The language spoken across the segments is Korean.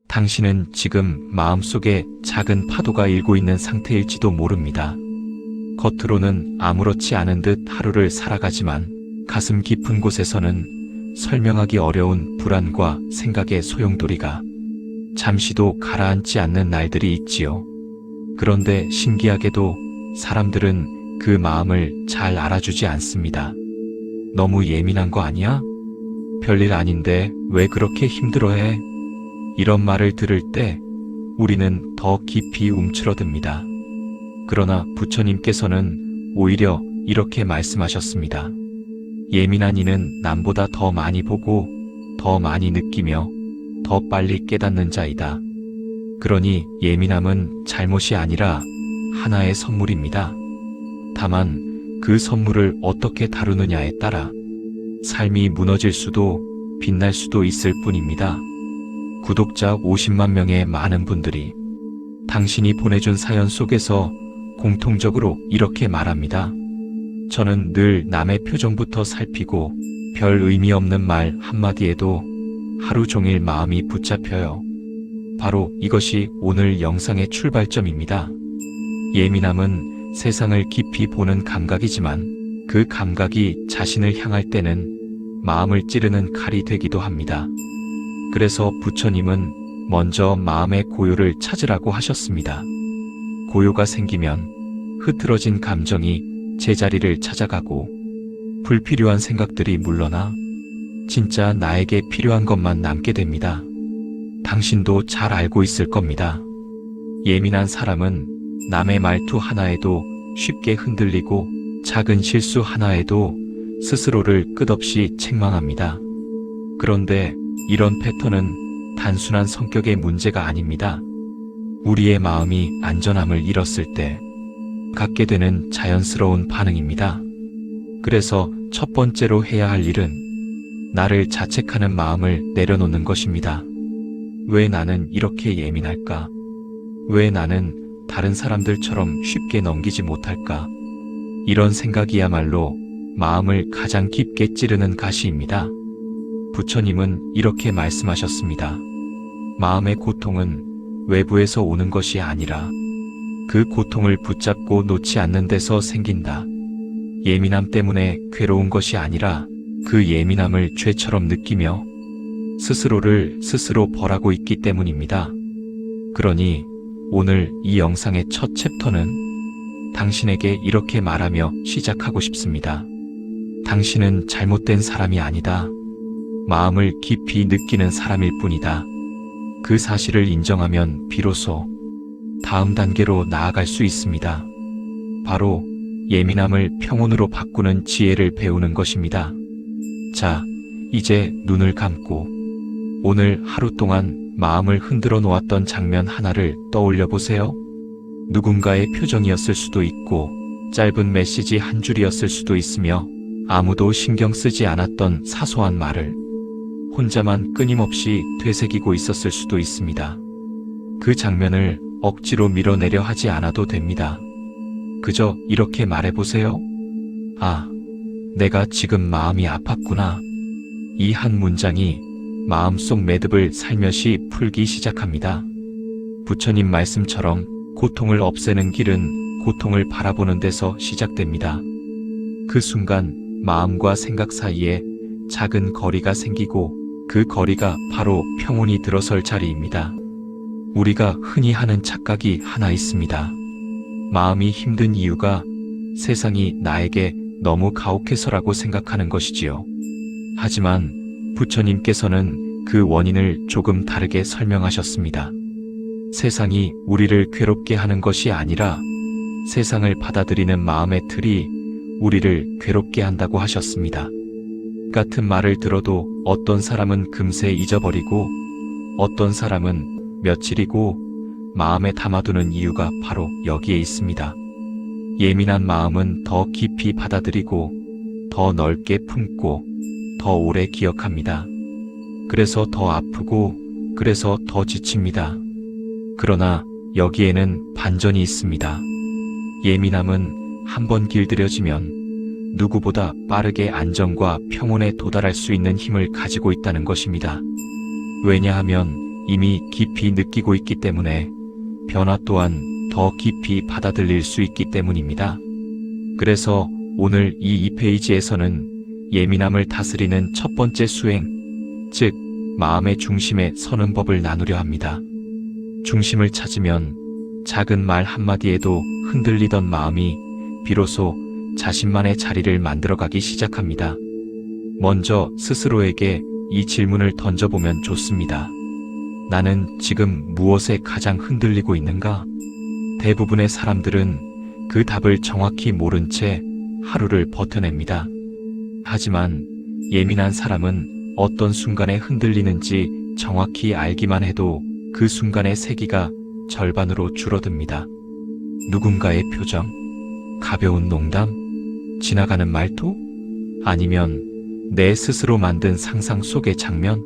당신은 지금 마음속에 작은 파도가 일고 있는 상태일지도 모릅니다. 겉으로는 아무렇지 않은 듯 하루를 살아가지만 가슴 깊은 곳에서는 설명하기 어려운 불안과 생각의 소용돌이가 잠시도 가라앉지 않는 날들이 있지요. 그런데 신기하게도 사람들은 그 마음을 잘 알아주지 않습니다. 너무 예민한 거 아니야? 별일 아닌데 왜 그렇게 힘들어해? 이런 말을 들을 때 우리는 더 깊이 움츠러듭니다. 그러나 부처님께서는 오히려 이렇게 말씀하셨습니다. 예민한 이는 남보다 더 많이 보고 더 많이 느끼며 더 빨리 깨닫는 자이다. 그러니 예민함은 잘못이 아니라 하나의 선물입니다. 다만 그 선물을 어떻게 다루느냐에 따라 삶이 무너질 수도 빛날 수도 있을 뿐입니다. 구독자 50만 명의 많은 분들이 당신이 보내준 사연 속에서 공통적으로 이렇게 말합니다. 저는 늘 남의 표정부터 살피고 별 의미 없는 말 한마디에도 하루 종일 마음이 붙잡혀요. 바로 이것이 오늘 영상의 출발점입니다. 예민함은 세상을 깊이 보는 감각이지만 그 감각이 자신을 향할 때는 마음을 찌르는 칼이 되기도 합니다. 그래서 부처님은 먼저 마음의 고요를 찾으라고 하셨습니다. 고요가 생기면 흐트러진 감정이 제자리를 찾아가고 불필요한 생각들이 물러나 진짜 나에게 필요한 것만 남게 됩니다. 당신도 잘 알고 있을 겁니다. 예민한 사람은 남의 말투 하나에도 쉽게 흔들리고 작은 실수 하나에도 스스로를 끝없이 책망합니다. 그런데 이런 패턴은 단순한 성격의 문제가 아닙니다. 우리의 마음이 안전함을 잃었을 때 갖게 되는 자연스러운 반응입니다. 그래서 첫 번째로 해야 할 일은 나를 자책하는 마음을 내려놓는 것입니다. 왜 나는 이렇게 예민할까? 왜 나는 다른 사람들처럼 쉽게 넘기지 못할까? 이런 생각이야말로 마음을 가장 깊게 찌르는 가시입니다. 부처님은 이렇게 말씀하셨습니다. 마음의 고통은 외부에서 오는 것이 아니라 그 고통을 붙잡고 놓지 않는 데서 생긴다. 예민함 때문에 괴로운 것이 아니라 그 예민함을 죄처럼 느끼며 스스로를 스스로 벌하고 있기 때문입니다. 그러니 오늘 이 영상의 첫 챕터는 당신에게 이렇게 말하며 시작하고 싶습니다. 당신은 잘못된 사람이 아니다. 마음을 깊이 느끼는 사람일 뿐이다. 그 사실을 인정하면 비로소 다음 단계로 나아갈 수 있습니다. 바로 예민함을 평온으로 바꾸는 지혜를 배우는 것입니다. 자, 이제 눈을 감고 오늘 하루 동안 마음을 흔들어 놓았던 장면 하나를 떠올려 보세요. 누군가의 표정이었을 수도 있고 짧은 메시지 한 줄이었을 수도 있으며 아무도 신경 쓰지 않았던 사소한 말을 혼자만 끊임없이 되새기고 있었을 수도 있습니다. 그 장면을 억지로 밀어내려 하지 않아도 됩니다. 그저 이렇게 말해보세요. 아, 내가 지금 마음이 아팠구나. 이 한 문장이 마음속 매듭을 살며시 풀기 시작합니다. 부처님 말씀처럼 고통을 없애는 길은 고통을 바라보는 데서 시작됩니다. 그 순간 마음과 생각 사이에 작은 거리가 생기고 그 거리가 바로 평온이 들어설 자리입니다. 우리가 흔히 하는 착각이 하나 있습니다. 마음이 힘든 이유가 세상이 나에게 너무 가혹해서라고 생각하는 것이지요. 하지만 부처님께서는 그 원인을 조금 다르게 설명하셨습니다. 세상이 우리를 괴롭게 하는 것이 아니라 세상을 받아들이는 마음의 틀이 우리를 괴롭게 한다고 하셨습니다. 같은 말을 들어도 어떤 사람은 금세 잊어버리고 어떤 사람은 며칠이고 마음에 담아두는 이유가 바로 여기에 있습니다. 예민한 마음은 더 깊이 받아들이고 더 넓게 품고 더 오래 기억합니다. 그래서 더 아프고 그래서 더 지칩니다. 그러나 여기에는 반전이 있습니다. 예민함은 한번 길들여지면 누구보다 빠르게 안정과 평온에 도달할 수 있는 힘을 가지고 있다는 것입니다. 왜냐하면 이미 깊이 느끼고 있기 때문에 변화 또한 더 깊이 받아들일 수 있기 때문입니다. 그래서 오늘 이 2페이지에서는 예민함을 다스리는 첫 번째 수행, 즉 마음의 중심에 서는 법을 나누려 합니다. 중심을 찾으면 작은 말 한마디에도 흔들리던 마음이 비로소 자신만의 자리를 만들어가기 시작합니다. 먼저 스스로에게 이 질문을 던져보면 좋습니다. 나는 지금 무엇에 가장 흔들리고 있는가? 대부분의 사람들은 그 답을 정확히 모른 채 하루를 버텨냅니다. 하지만 예민한 사람은 어떤 순간에 흔들리는지 정확히 알기만 해도 그 순간의 세기가 절반으로 줄어듭니다. 누군가의 표정, 가벼운 농담, 지나가는 말투, 아니면 내 스스로 만든 상상 속의 장면,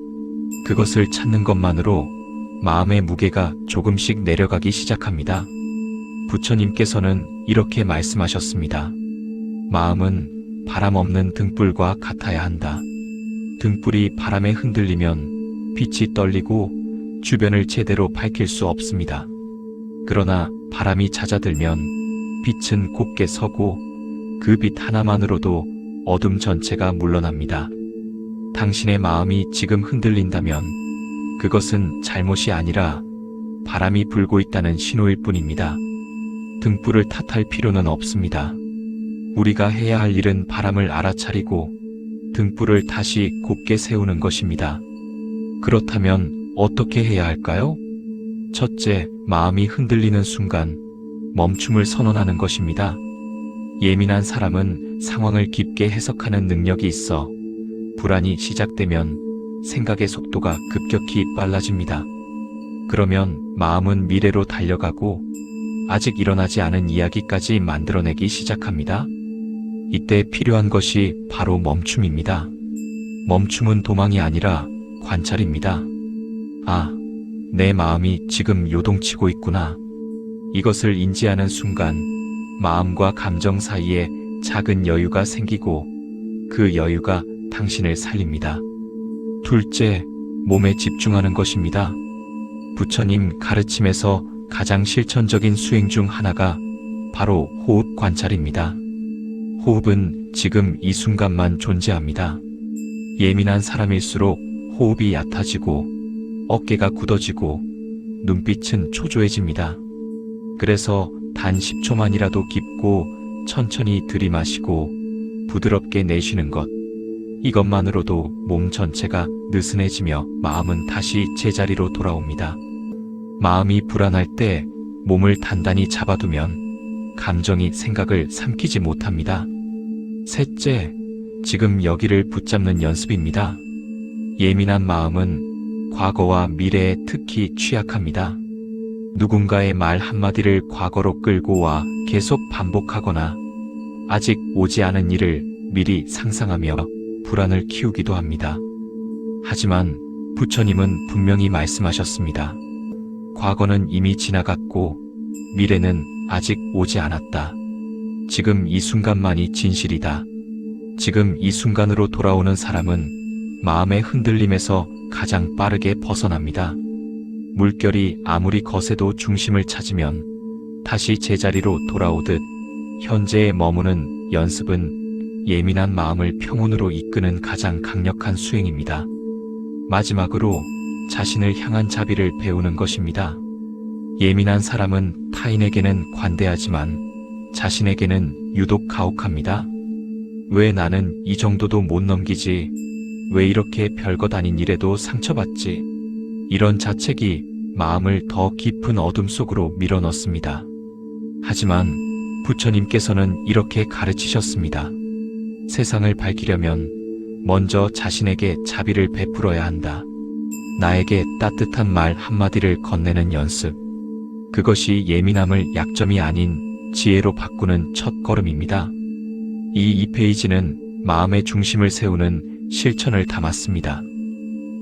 그것을 찾는 것만으로 마음의 무게가 조금씩 내려가기 시작합니다. 부처님께서는 이렇게 말씀하셨습니다. 마음은 바람 없는 등불과 같아야 한다. 등불이 바람에 흔들리면 빛이 떨리고 주변을 제대로 밝힐 수 없습니다. 그러나 바람이 잦아들면 빛은 곱게 서고 그 빛 하나만으로도 어둠 전체가 물러납니다. 당신의 마음이 지금 흔들린다면 그것은 잘못이 아니라 바람이 불고 있다는 신호일 뿐입니다. 등불을 탓할 필요는 없습니다. 우리가 해야 할 일은 바람을 알아차리고 등불을 다시 곱게 세우는 것입니다. 그렇다면 어떻게 해야 할까요? 첫째, 마음이 흔들리는 순간 멈춤을 선언하는 것입니다. 예민한 사람은 상황을 깊게 해석하는 능력이 있어 불안이 시작되면 생각의 속도가 급격히 빨라집니다. 그러면 마음은 미래로 달려가고 아직 일어나지 않은 이야기까지 만들어내기 시작합니다. 이때 필요한 것이 바로 멈춤입니다. 멈춤은 도망이 아니라 관찰입니다. 아, 내 마음이 지금 요동치고 있구나. 이것을 인지하는 순간 마음과 감정 사이에 작은 여유가 생기고 그 여유가 당신을 살립니다. 둘째, 몸에 집중하는 것입니다. 부처님 가르침에서 가장 실천적인 수행 중 하나가 바로 호흡 관찰입니다. 호흡은 지금 이 순간만 존재합니다. 예민한 사람일수록 호흡이 얕아지고 어깨가 굳어지고 눈빛은 초조해집니다. 그래서 단 10초만이라도 깊고 천천히 들이마시고 부드럽게 내쉬는 것, 이것만으로도 몸 전체가 느슨해지며 마음은 다시 제자리로 돌아옵니다. 마음이 불안할 때 몸을 단단히 잡아두면 감정이 생각을 삼키지 못합니다. 셋째, 지금 여기를 붙잡는 연습입니다. 예민한 마음은 과거와 미래에 특히 취약합니다. 누군가의 말 한마디를 과거로 끌고 와 계속 반복하거나 아직 오지 않은 일을 미리 상상하며 불안을 키우기도 합니다. 하지만 부처님은 분명히 말씀하셨습니다. 과거는 이미 지나갔고 미래는 아직 오지 않았다. 지금 이 순간만이 진실이다. 지금 이 순간으로 돌아오는 사람은 마음의 흔들림에서 가장 빠르게 벗어납니다. 물결이 아무리 거세도 중심을 찾으면 다시 제자리로 돌아오듯 현재에 머무는 연습은 예민한 마음을 평온으로 이끄는 가장 강력한 수행입니다. 마지막으로 자신을 향한 자비를 배우는 것입니다. 예민한 사람은 타인에게는 관대하지만 자신에게는 유독 가혹합니다. 왜 나는 이 정도도 못 넘기지? 왜 이렇게 별것 아닌 일에도 상처받지? 이런 자책이 마음을 더 깊은 어둠 속으로 밀어넣습니다. 하지만 부처님께서는 이렇게 가르치셨습니다. 세상을 밝히려면 먼저 자신에게 자비를 베풀어야 한다. 나에게 따뜻한 말 한마디를 건네는 연습. 그것이 예민함을 약점이 아닌 지혜로 바꾸는 첫 걸음입니다. 이 2페이지는 마음의 중심을 세우는 실천을 담았습니다.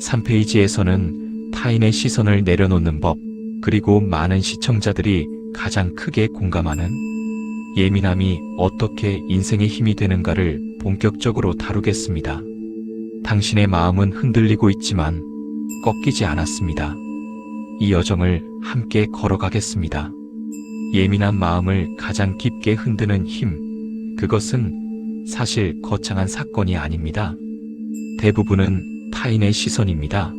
3페이지에서는 타인의 시선을 내려놓는 법, 그리고 많은 시청자들이 가장 크게 공감하는 예민함이 어떻게 인생의 힘이 되는가를 본격적으로 다루겠습니다. 당신의 마음은 흔들리고 있지만 꺾이지 않았습니다. 이 여정을 함께 걸어가겠습니다. 예민한 마음을 가장 깊게 흔드는 힘, 그것은 사실 거창한 사건이 아닙니다. 대부분은 타인의 시선입니다.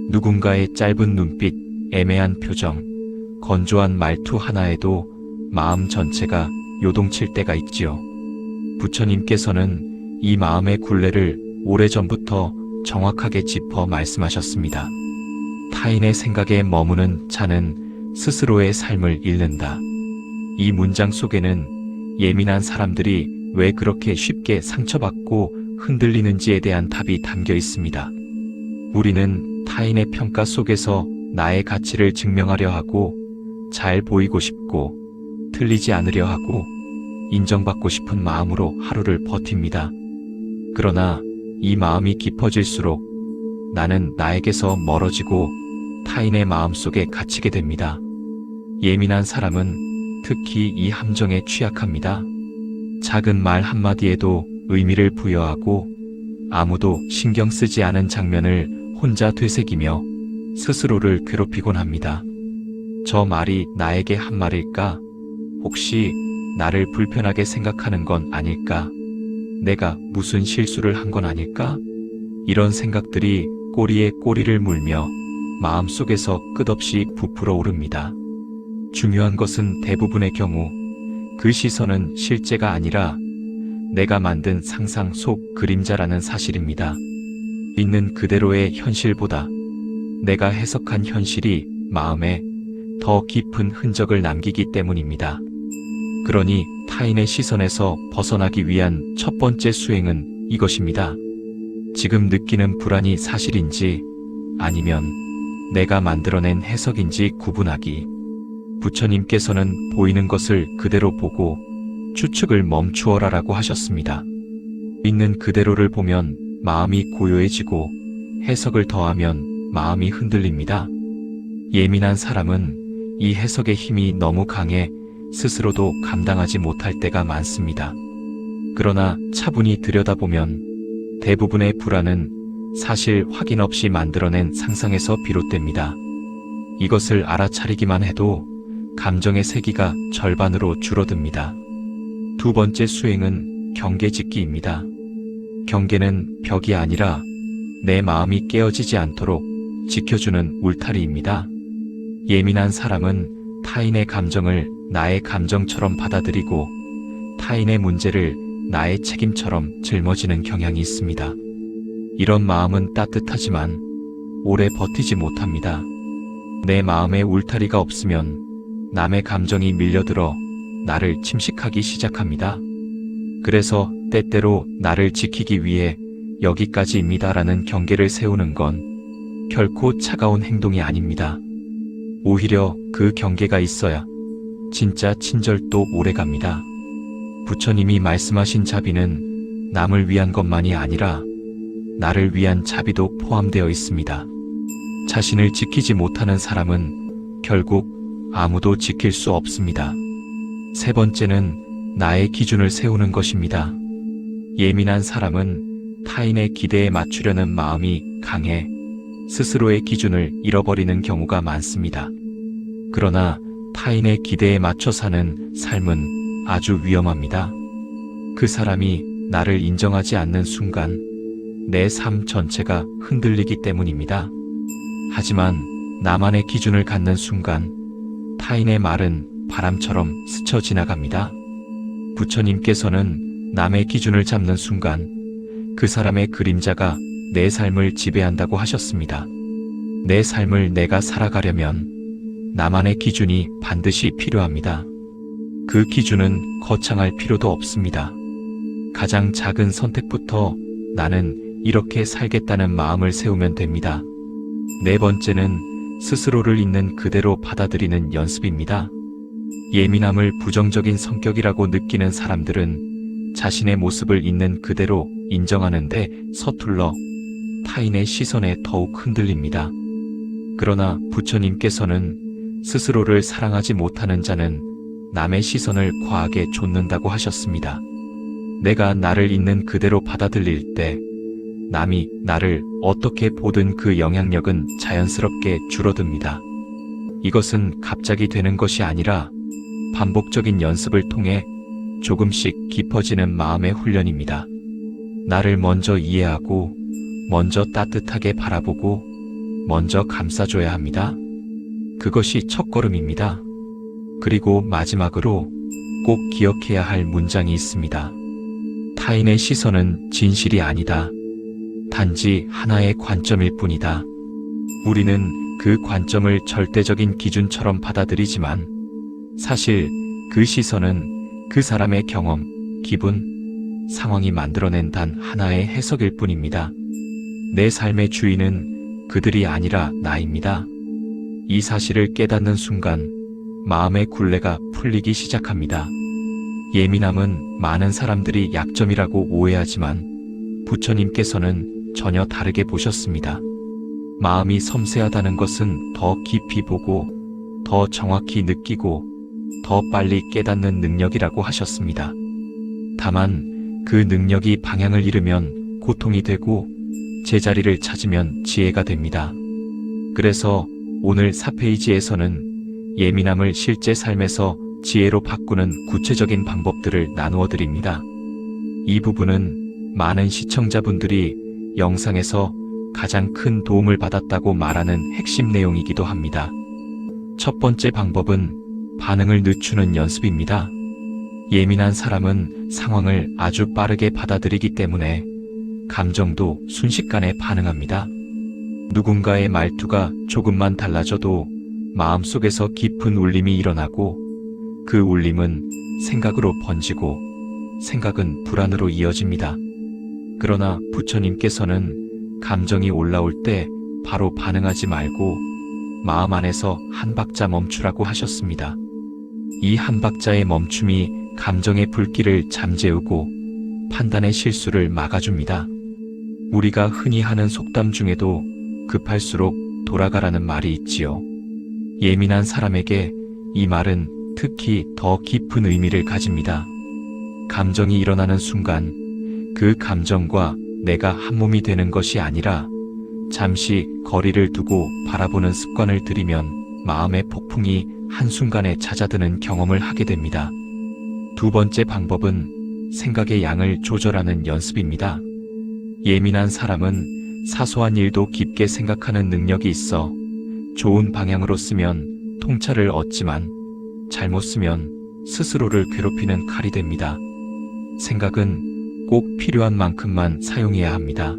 누군가의 짧은 눈빛, 애매한 표정, 건조한 말투 하나에도 마음 전체가 요동칠 때가 있지요. 부처님께서는 이 마음의 굴레를 오래전부터 정확하게 짚어 말씀하셨습니다. 타인의 생각에 머무는 자는 스스로의 삶을 잃는다. 이 문장 속에는 예민한 사람들이 왜 그렇게 쉽게 상처받고 흔들리는지에 대한 답이 담겨 있습니다. 우리는 타인의 평가 속에서 나의 가치를 증명하려 하고, 잘 보이고 싶고, 틀리지 않으려 하고, 인정받고 싶은 마음으로 하루를 버팁니다. 그러나 이 마음이 깊어질수록 나는 나에게서 멀어지고 타인의 마음 속에 갇히게 됩니다. 예민한 사람은 특히 이 함정에 취약합니다. 작은 말 한마디에도 의미를 부여하고 아무도 신경 쓰지 않은 장면을 혼자 되새기며 스스로를 괴롭히곤 합니다. 저 말이 나에게 한 말일까? 혹시 나를 불편하게 생각하는 건 아닐까? 내가 무슨 실수를 한 건 아닐까? 이런 생각들이 꼬리에 꼬리를 물며 마음속에서 끝없이 부풀어 오릅니다. 중요한 것은 대부분의 경우 그 시선은 실제가 아니라 내가 만든 상상 속 그림자라는 사실입니다. 있는 그대로의 현실보다 내가 해석한 현실이 마음에 더 깊은 흔적을 남기기 때문입니다. 그러니 타인의 시선에서 벗어나기 위한 첫 번째 수행은 이것입니다. 지금 느끼는 불안이 사실인지 아니면 내가 만들어낸 해석인지 구분하기. 부처님께서는 보이는 것을 그대로 보고 추측을 멈추어라라고 하셨습니다. 있는 그대로를 보면 마음이 고요해지고 해석을 더하면 마음이 흔들립니다. 예민한 사람은 이 해석의 힘이 너무 강해 스스로도 감당하지 못할 때가 많습니다. 그러나 차분히 들여다보면 대부분의 불안은 사실 확인 없이 만들어낸 상상에서 비롯됩니다. 이것을 알아차리기만 해도 감정의 세기가 절반으로 줄어듭니다. 두 번째 수행은 경계짓기입니다. 경계는 벽이 아니라 내 마음이 깨어지지 않도록 지켜주는 울타리입니다. 예민한 사람은 타인의 감정을 나의 감정처럼 받아들이고 타인의 문제를 나의 책임처럼 짊어지는 경향이 있습니다. 이런 마음은 따뜻하지만 오래 버티지 못합니다. 내 마음에 울타리가 없으면 남의 감정이 밀려들어 나를 침식하기 시작합니다. 그래서 때때로 나를 지키기 위해 여기까지입니다라는 경계를 세우는 건 결코 차가운 행동이 아닙니다. 오히려 그 경계가 있어야 진짜 친절도 오래갑니다. 부처님이 말씀하신 자비는 남을 위한 것만이 아니라 나를 위한 자비도 포함되어 있습니다. 자신을 지키지 못하는 사람은 결국 아무도 지킬 수 없습니다. 세 번째는 나의 기준을 세우는 것입니다. 예민한 사람은 타인의 기대에 맞추려는 마음이 강해 스스로의 기준을 잃어버리는 경우가 많습니다. 그러나 타인의 기대에 맞춰 사는 삶은 아주 위험합니다. 그 사람이 나를 인정하지 않는 순간 내 삶 전체가 흔들리기 때문입니다. 하지만 나만의 기준을 갖는 순간 타인의 말은 바람처럼 스쳐 지나갑니다. 부처님께서는 남의 기준을 잡는 순간 그 사람의 그림자가 내 삶을 지배한다고 하셨습니다. 내 삶을 내가 살아가려면 나만의 기준이 반드시 필요합니다. 그 기준은 거창할 필요도 없습니다. 가장 작은 선택부터 나는 이렇게 살겠다는 마음을 세우면 됩니다. 네 번째는 스스로를 있는 그대로 받아들이는 연습입니다. 예민함을 부정적인 성격이라고 느끼는 사람들은 자신의 모습을 있는 그대로 인정하는데 서툴러 타인의 시선에 더욱 흔들립니다. 그러나 부처님께서는 스스로를 사랑하지 못하는 자는 남의 시선을 과하게 좇는다고 하셨습니다. 내가 나를 있는 그대로 받아들일 때 남이 나를 어떻게 보든 그 영향력은 자연스럽게 줄어듭니다. 이것은 갑자기 되는 것이 아니라 반복적인 연습을 통해 조금씩 깊어지는 마음의 훈련입니다. 나를 먼저 이해하고, 먼저 따뜻하게 바라보고, 먼저 감싸줘야 합니다. 그것이 첫걸음입니다. 그리고 마지막으로 꼭 기억해야 할 문장이 있습니다. 타인의 시선은 진실이 아니다. 단지 하나의 관점일 뿐이다. 우리는 그 관점을 절대적인 기준처럼 받아들이지만 사실 그 시선은 그 사람의 경험, 기분, 상황이 만들어낸 단 하나의 해석일 뿐입니다. 내 삶의 주인은 그들이 아니라 나입니다. 이 사실을 깨닫는 순간 마음의 굴레가 풀리기 시작합니다. 예민함은 많은 사람들이 약점이라고 오해하지만 부처님께서는 전혀 다르게 보셨습니다. 마음이 섬세하다는 것은 더 깊이 보고, 더 정확히 느끼고, 더 빨리 깨닫는 능력이라고 하셨습니다. 다만 그 능력이 방향을 잃으면 고통이 되고 제자리를 찾으면 지혜가 됩니다. 그래서 오늘 4페이지에서는 예민함을 실제 삶에서 지혜로 바꾸는 구체적인 방법들을 나누어 드립니다. 이 부분은 많은 시청자분들이 영상에서 가장 큰 도움을 받았다고 말하는 핵심 내용이기도 합니다. 첫 번째 방법은 반응을 늦추는 연습입니다. 예민한 사람은 상황을 아주 빠르게 받아들이기 때문에 감정도 순식간에 반응합니다. 누군가의 말투가 조금만 달라져도 마음속에서 깊은 울림이 일어나고 그 울림은 생각으로 번지고 생각은 불안으로 이어집니다. 그러나 부처님께서는 감정이 올라올 때 바로 반응하지 말고 마음 안에서 한 박자 멈추라고 하셨습니다. 이 한 박자의 멈춤이 감정의 불길을 잠재우고 판단의 실수를 막아줍니다. 우리가 흔히 하는 속담 중에도 급할수록 돌아가라는 말이 있지요. 예민한 사람에게 이 말은 특히 더 깊은 의미를 가집니다. 감정이 일어나는 순간 그 감정과 내가 한 몸이 되는 것이 아니라 잠시 거리를 두고 바라보는 습관을 들이면 마음의 폭풍이 한순간에 잦아드는 경험을 하게 됩니다. 두 번째 방법은 생각의 양을 조절하는 연습입니다. 예민한 사람은 사소한 일도 깊게 생각하는 능력이 있어 좋은 방향으로 쓰면 통찰을 얻지만 잘못 쓰면 스스로를 괴롭히는 칼이 됩니다. 생각은 꼭 필요한 만큼만 사용해야 합니다.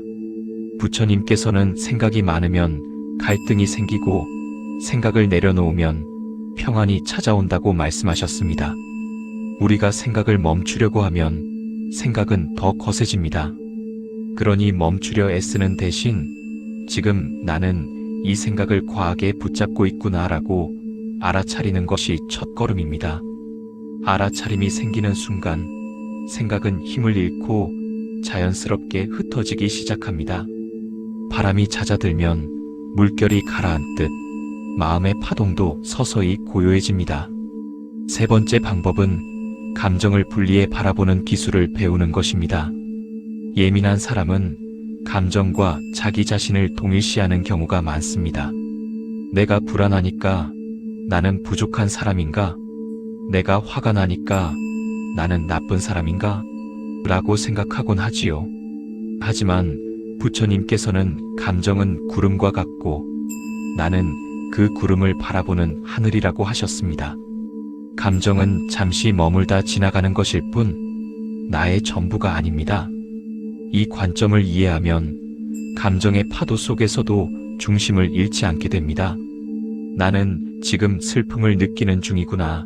부처님께서는 생각이 많으면 갈등이 생기고 생각을 내려놓으면 평안이 찾아온다고 말씀하셨습니다. 우리가 생각을 멈추려고 하면 생각은 더 거세집니다. 그러니 멈추려 애쓰는 대신 지금 나는 이 생각을 과하게 붙잡고 있구나라고 알아차리는 것이 첫걸음입니다. 알아차림이 생기는 순간 생각은 힘을 잃고 자연스럽게 흩어지기 시작합니다. 바람이 잦아들면 물결이 가라앉듯 마음의 파동도 서서히 고요해집니다. 세 번째 방법은 감정을 분리해 바라보는 기술을 배우는 것입니다. 예민한 사람은 감정과 자기 자신을 동일시하는 경우가 많습니다. 내가 불안하니까 나는 부족한 사람인가? 내가 화가 나니까 나는 나쁜 사람인가? 라고 생각하곤 하지요. 하지만 부처님께서는 감정은 구름과 같고 나는 그 구름을 바라보는 하늘이라고 하셨습니다. 감정은 잠시 머물다 지나가는 것일 뿐 나의 전부가 아닙니다. 이 관점을 이해하면 감정의 파도 속에서도 중심을 잃지 않게 됩니다. 나는 지금 슬픔을 느끼는 중이구나.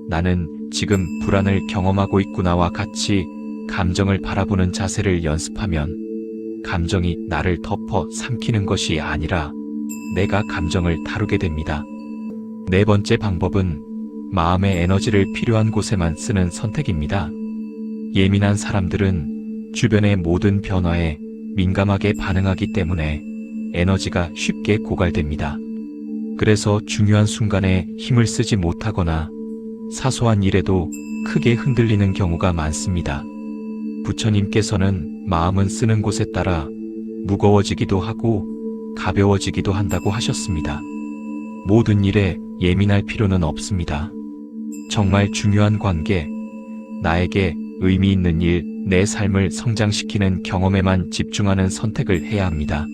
나는 지금 불안을 경험하고 있구나와 같이 감정을 바라보는 자세를 연습하면 감정이 나를 덮어 삼키는 것이 아니라 내가 감정을 다루게 됩니다. 네 번째 방법은 마음의 에너지를 필요한 곳에만 쓰는 선택입니다. 예민한 사람들은 주변의 모든 변화에 민감하게 반응하기 때문에 에너지가 쉽게 고갈됩니다. 그래서 중요한 순간에 힘을 쓰지 못하거나 사소한 일에도 크게 흔들리는 경우가 많습니다. 부처님께서는 마음은 쓰는 곳에 따라 무거워지기도 하고 가벼워지기도 한다고 하셨습니다. 모든 일에 예민할 필요는 없습니다. 정말 중요한 관계, 나에게 의미 있는 일, 내 삶을 성장시키는 경험에만 집중하는 선택을 해야 합니다.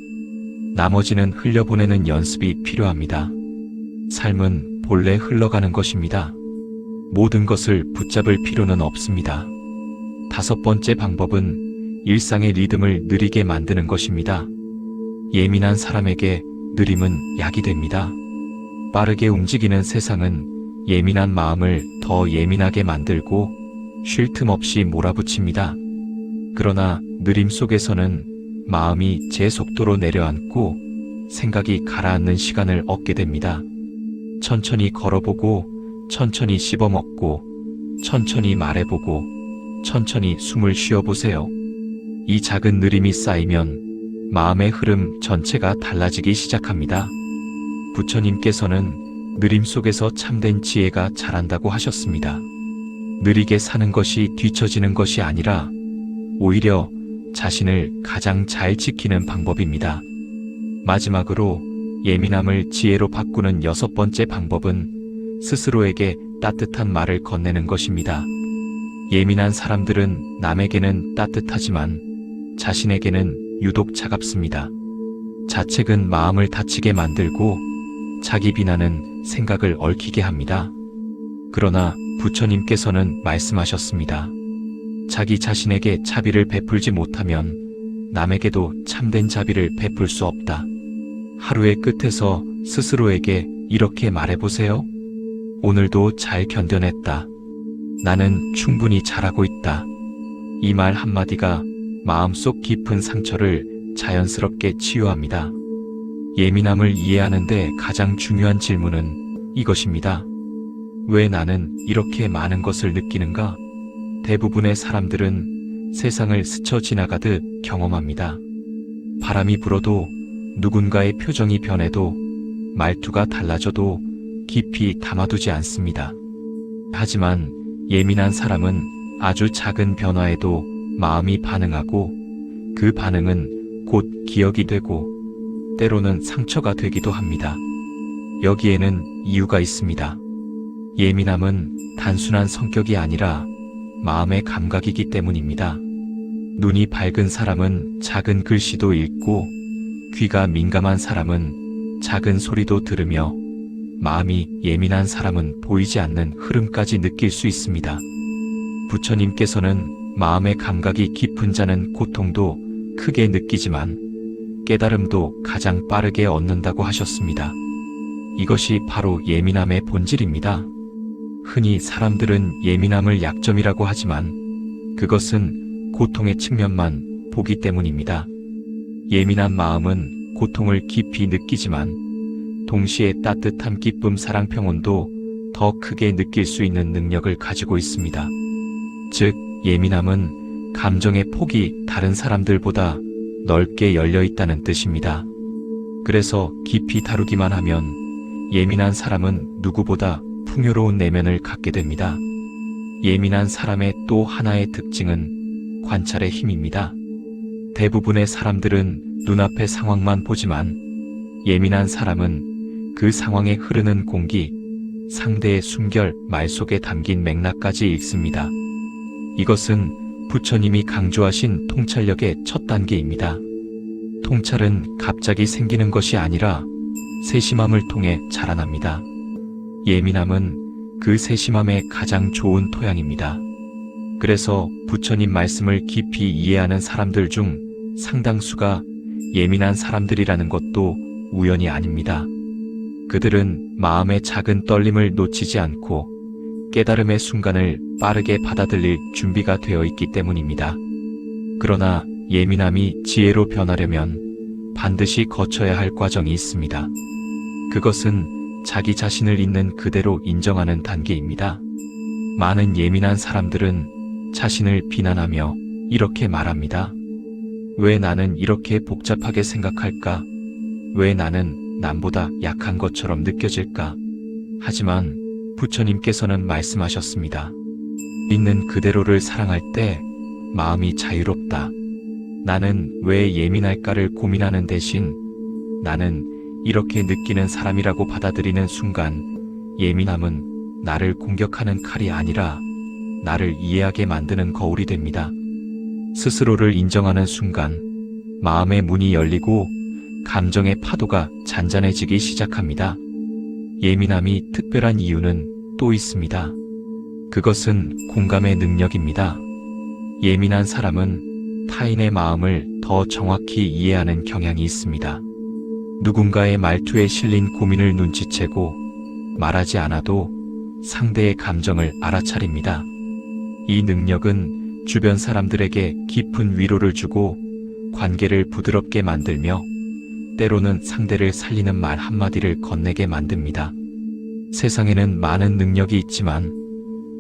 나머지는 흘려보내는 연습이 필요합니다. 삶은 본래 흘러가는 것입니다. 모든 것을 붙잡을 필요는 없습니다. 5번째 방법은 일상의 리듬을 느리게 만드는 것입니다. 예민한 사람에게 느림은 약이 됩니다. 빠르게 움직이는 세상은 예민한 마음을 더 예민하게 만들고 쉴 틈 없이 몰아붙입니다. 그러나 느림 속에서는 마음이 제 속도로 내려앉고 생각이 가라앉는 시간을 얻게 됩니다. 천천히 걸어보고, 천천히 씹어먹고, 천천히 말해보고, 천천히 숨을 쉬어보세요. 이 작은 느림이 쌓이면 마음의 흐름 전체가 달라지기 시작합니다. 부처님께서는 느림 속에서 참된 지혜가 자란다고 하셨습니다. 느리게 사는 것이 뒤처지는 것이 아니라 오히려 자신을 가장 잘 지키는 방법입니다. 마지막으로 예민함을 지혜로 바꾸는 6번째 방법은 스스로에게 따뜻한 말을 건네는 것입니다. 예민한 사람들은 남에게는 따뜻하지만 자신에게는 유독 차갑습니다. 자책은 마음을 다치게 만들고 자기 비난은 생각을 얽히게 합니다. 그러나 부처님께서는 말씀하셨습니다. 자기 자신에게 자비를 베풀지 못하면 남에게도 참된 자비를 베풀 수 없다. 하루의 끝에서 스스로에게 이렇게 말해보세요. 오늘도 잘 견뎌냈다. 나는 충분히 잘하고 있다. 이 말 한마디가 마음속 깊은 상처를 자연스럽게 치유합니다. 예민함을 이해하는데 가장 중요한 질문은 이것입니다. 왜 나는 이렇게 많은 것을 느끼는가? 대부분의 사람들은 세상을 스쳐 지나가듯 경험합니다. 바람이 불어도, 누군가의 표정이 변해도, 말투가 달라져도 깊이 담아두지 않습니다. 하지만 예민한 사람은 아주 작은 변화에도 마음이 반응하고 그 반응은 곧 기억이 되고 때로는 상처가 되기도 합니다. 여기에는 이유가 있습니다. 예민함은 단순한 성격이 아니라 마음의 감각이기 때문입니다. 눈이 밝은 사람은 작은 글씨도 읽고 귀가 민감한 사람은 작은 소리도 들으며 마음이 예민한 사람은 보이지 않는 흐름까지 느낄 수 있습니다. 부처님께서는 마음의 감각이 깊은 자는 고통도 크게 느끼지만 깨달음도 가장 빠르게 얻는다고 하셨습니다. 이것이 바로 예민함의 본질입니다. 흔히 사람들은 예민함을 약점이라고 하지만 그것은 고통의 측면만 보기 때문입니다. 예민한 마음은 고통을 깊이 느끼지만 동시에 따뜻함, 기쁨, 사랑, 평온도 더 크게 느낄 수 있는 능력을 가지고 있습니다. 즉, 예민함은 감정의 폭이 다른 사람들보다 넓게 열려 있다는 뜻입니다. 그래서 깊이 다루기만 하면 예민한 사람은 누구보다 풍요로운 내면을 갖게 됩니다. 예민한 사람의 또 하나의 특징은 관찰의 힘입니다. 대부분의 사람들은 눈앞의 상황만 보지만 예민한 사람은 그 상황에 흐르는 공기, 상대의 숨결, 말 속에 담긴 맥락까지 읽습니다. 이것은 부처님이 강조하신 통찰력의 첫 단계입니다. 통찰은 갑자기 생기는 것이 아니라 세심함을 통해 자라납니다. 예민함은 그 세심함의 가장 좋은 토양입니다. 그래서 부처님 말씀을 깊이 이해하는 사람들 중 상당수가 예민한 사람들이라는 것도 우연이 아닙니다. 그들은 마음의 작은 떨림을 놓치지 않고 깨달음의 순간을 빠르게 받아들일 준비가 되어 있기 때문입니다. 그러나 예민함이 지혜로 변하려면 반드시 거쳐야 할 과정이 있습니다. 그것은 자기 자신을 있는 그대로 인정하는 단계입니다. 많은 예민한 사람들은 자신을 비난하며 이렇게 말합니다. 왜 나는 이렇게 복잡하게 생각할까? 왜 나는 남보다 약한 것처럼 느껴질까? 하지만 부처님께서는 말씀하셨습니다. 있는 그대로를 사랑할 때 마음이 자유롭다. 나는 왜 예민할까를 고민하는 대신 나는 이렇게 느끼는 사람이라고 받아들이는 순간 예민함은 나를 공격하는 칼이 아니라 나를 이해하게 만드는 거울이 됩니다. 스스로를 인정하는 순간 마음의 문이 열리고 감정의 파도가 잔잔해지기 시작합니다. 예민함이 특별한 이유는 또 있습니다. 그것은 공감의 능력입니다. 예민한 사람은 타인의 마음을 더 정확히 이해하는 경향이 있습니다. 누군가의 말투에 실린 고민을 눈치채고 말하지 않아도 상대의 감정을 알아차립니다. 이 능력은 주변 사람들에게 깊은 위로를 주고 관계를 부드럽게 만들며 때로는 상대를 살리는 말 한마디를 건네게 만듭니다. 세상에는 많은 능력이 있지만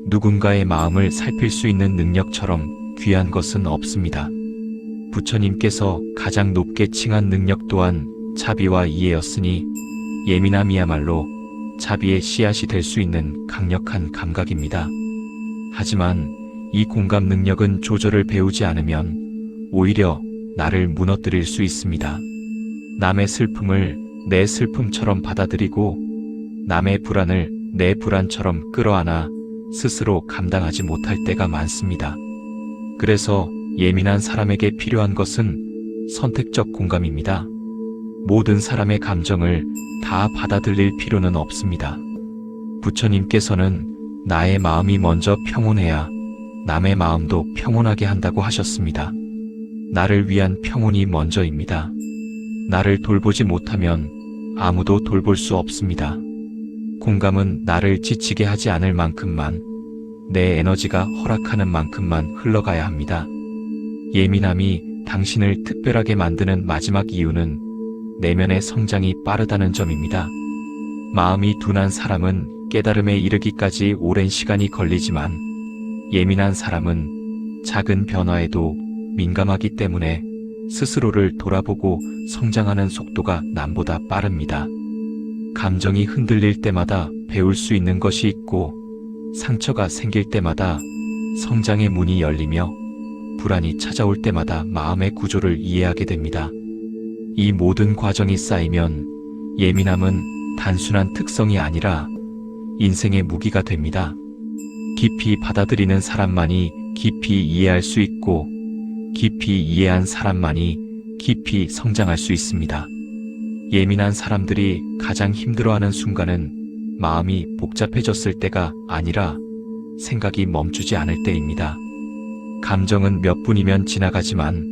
누군가의 마음을 살필 수 있는 능력처럼 귀한 것은 없습니다. 부처님께서 가장 높게 칭한 능력 또한 자비와 이해였으니 예민함이야말로 자비의 씨앗이 될 수 있는 강력한 감각입니다. 하지만 이 공감 능력은 조절을 배우지 않으면 오히려 나를 무너뜨릴 수 있습니다. 남의 슬픔을 내 슬픔처럼 받아들이고 남의 불안을 내 불안처럼 끌어안아 스스로 감당하지 못할 때가 많습니다. 그래서 예민한 사람에게 필요한 것은 선택적 공감입니다. 모든 사람의 감정을 다 받아들일 필요는 없습니다. 부처님께서는 나의 마음이 먼저 평온해야 남의 마음도 평온하게 한다고 하셨습니다. 나를 위한 평온이 먼저입니다. 나를 돌보지 못하면 아무도 돌볼 수 없습니다. 공감은 나를 지치게 하지 않을 만큼만, 내 에너지가 허락하는 만큼만 흘러가야 합니다. 예민함이 당신을 특별하게 만드는 마지막 이유는 내면의 성장이 빠르다는 점입니다. 마음이 둔한 사람은 깨달음에 이르기까지 오랜 시간이 걸리지만 예민한 사람은 작은 변화에도 민감하기 때문에 스스로를 돌아보고 성장하는 속도가 남보다 빠릅니다. 감정이 흔들릴 때마다 배울 수 있는 것이 있고 상처가 생길 때마다 성장의 문이 열리며 불안이 찾아올 때마다 마음의 구조를 이해하게 됩니다. 이 모든 과정이 쌓이면 예민함은 단순한 특성이 아니라 인생의 무기가 됩니다. 깊이 받아들이는 사람만이 깊이 이해할 수 있고 깊이 이해한 사람만이 깊이 성장할 수 있습니다. 예민한 사람들이 가장 힘들어하는 순간은 마음이 복잡해졌을 때가 아니라 생각이 멈추지 않을 때입니다. 감정은 몇 분이면 지나가지만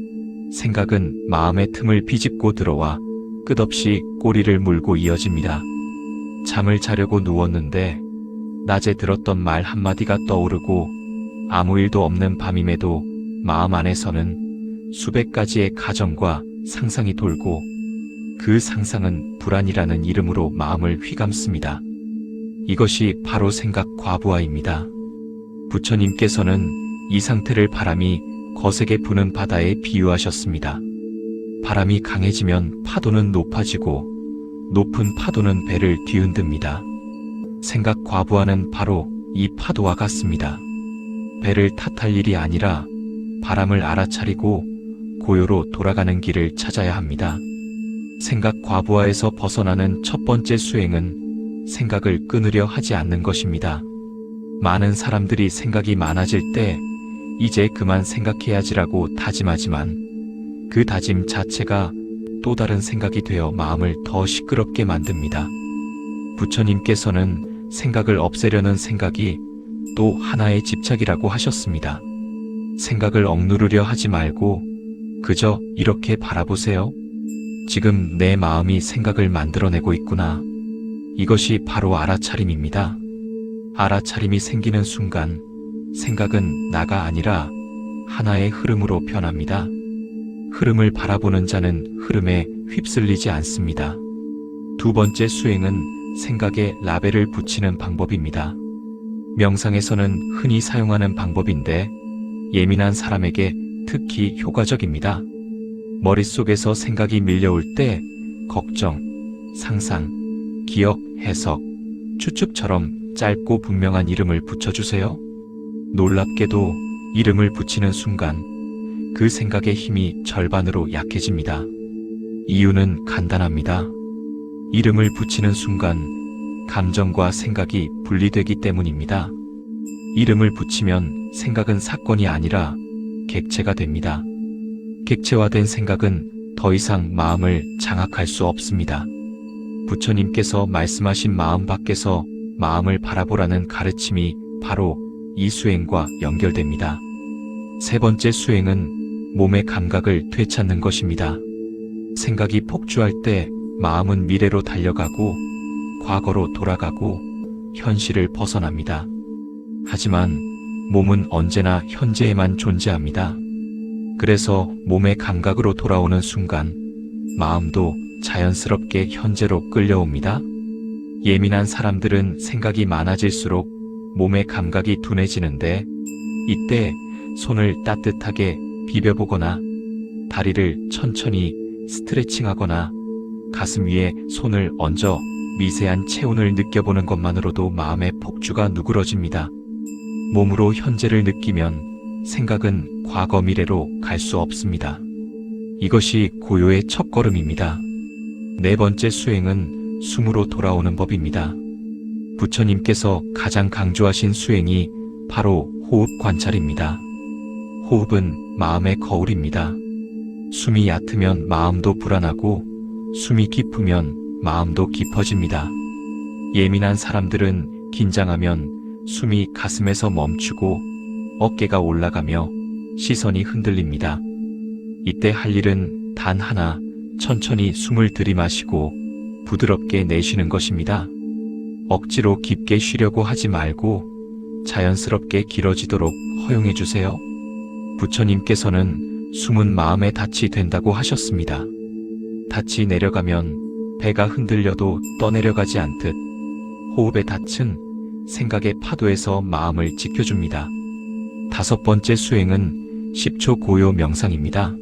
생각은 마음의 틈을 비집고 들어와 끝없이 꼬리를 물고 이어집니다. 잠을 자려고 누웠는데 낮에 들었던 말 한마디가 떠오르고 아무 일도 없는 밤임에도 마음 안에서는 수백 가지의 가정과 상상이 돌고 그 상상은 불안이라는 이름으로 마음을 휘감습니다. 이것이 바로 생각 과부하입니다. 부처님께서는 이 상태를 바람이 거세게 부는 바다에 비유하셨습니다. 바람이 강해지면 파도는 높아지고 높은 파도는 배를 뒤흔듭니다. 생각 과부하는 바로 이 파도와 같습니다. 배를 탓할 일이 아니라 바람을 알아차리고 고요로 돌아가는 길을 찾아야 합니다. 생각 과부하에서 벗어나는 첫 번째 수행은 생각을 끊으려 하지 않는 것입니다. 많은 사람들이 생각이 많아질 때 이제 그만 생각해야지라고 다짐하지만 그 다짐 자체가 또 다른 생각이 되어 마음을 더 시끄럽게 만듭니다. 부처님께서는 생각을 없애려는 생각이 또 하나의 집착이라고 하셨습니다. 생각을 억누르려 하지 말고 그저 이렇게 바라보세요. 지금 내 마음이 생각을 만들어내고 있구나. 이것이 바로 알아차림입니다. 알아차림이 생기는 순간 생각은 나가 아니라 하나의 흐름으로 변합니다. 흐름을 바라보는 자는 흐름에 휩쓸리지 않습니다. 두 번째 수행은 생각에 라벨을 붙이는 방법입니다. 명상에서는 흔히 사용하는 방법인데 예민한 사람에게 특히 효과적입니다. 머릿속에서 생각이 밀려올 때 걱정, 상상, 기억, 해석, 추측처럼 짧고 분명한 이름을 붙여주세요. 놀랍게도 이름을 붙이는 순간 그 생각의 힘이 절반으로 약해집니다. 이유는 간단합니다. 이름을 붙이는 순간 감정과 생각이 분리되기 때문입니다. 이름을 붙이면 생각은 사건이 아니라 객체가 됩니다. 객체화된 생각은 더 이상 마음을 장악할 수 없습니다. 부처님께서 말씀하신 마음 밖에서 마음을 바라보라는 가르침이 바로 이 수행과 연결됩니다. 세 번째 수행은 몸의 감각을 되찾는 것입니다. 생각이 폭주할 때 마음은 미래로 달려가고 과거로 돌아가고 현실을 벗어납니다. 하지만 몸은 언제나 현재에만 존재합니다. 그래서 몸의 감각으로 돌아오는 순간 마음도 자연스럽게 현재로 끌려옵니다. 예민한 사람들은 생각이 많아질수록 몸의 감각이 둔해지는데 이때 손을 따뜻하게 비벼보거나 다리를 천천히 스트레칭하거나 가슴 위에 손을 얹어 미세한 체온을 느껴보는 것만으로도 마음의 폭주가 누그러집니다. 몸으로 현재를 느끼면 생각은 과거 미래로 갈 수 없습니다. 이것이 고요의 첫걸음입니다. 네 번째 수행은 숨으로 돌아오는 법입니다. 부처님께서 가장 강조하신 수행이 바로 호흡 관찰입니다. 호흡은 마음의 거울입니다. 숨이 얕으면 마음도 불안하고 숨이 깊으면 마음도 깊어집니다. 예민한 사람들은 긴장하면 숨이 가슴에서 멈추고 어깨가 올라가며 시선이 흔들립니다. 이때 할 일은 단 하나, 천천히 숨을 들이마시고 부드럽게 내쉬는 것입니다. 억지로 깊게 쉬려고 하지 말고 자연스럽게 길어지도록 허용해 주세요. 부처님께서는 숨은 마음의 닻이 된다고 하셨습니다. 닻이 내려가면 배가 흔들려도 떠내려가지 않듯 호흡의 닻은 생각의 파도에서 마음을 지켜줍니다. 다섯 번째 수행은 10초 고요 명상입니다.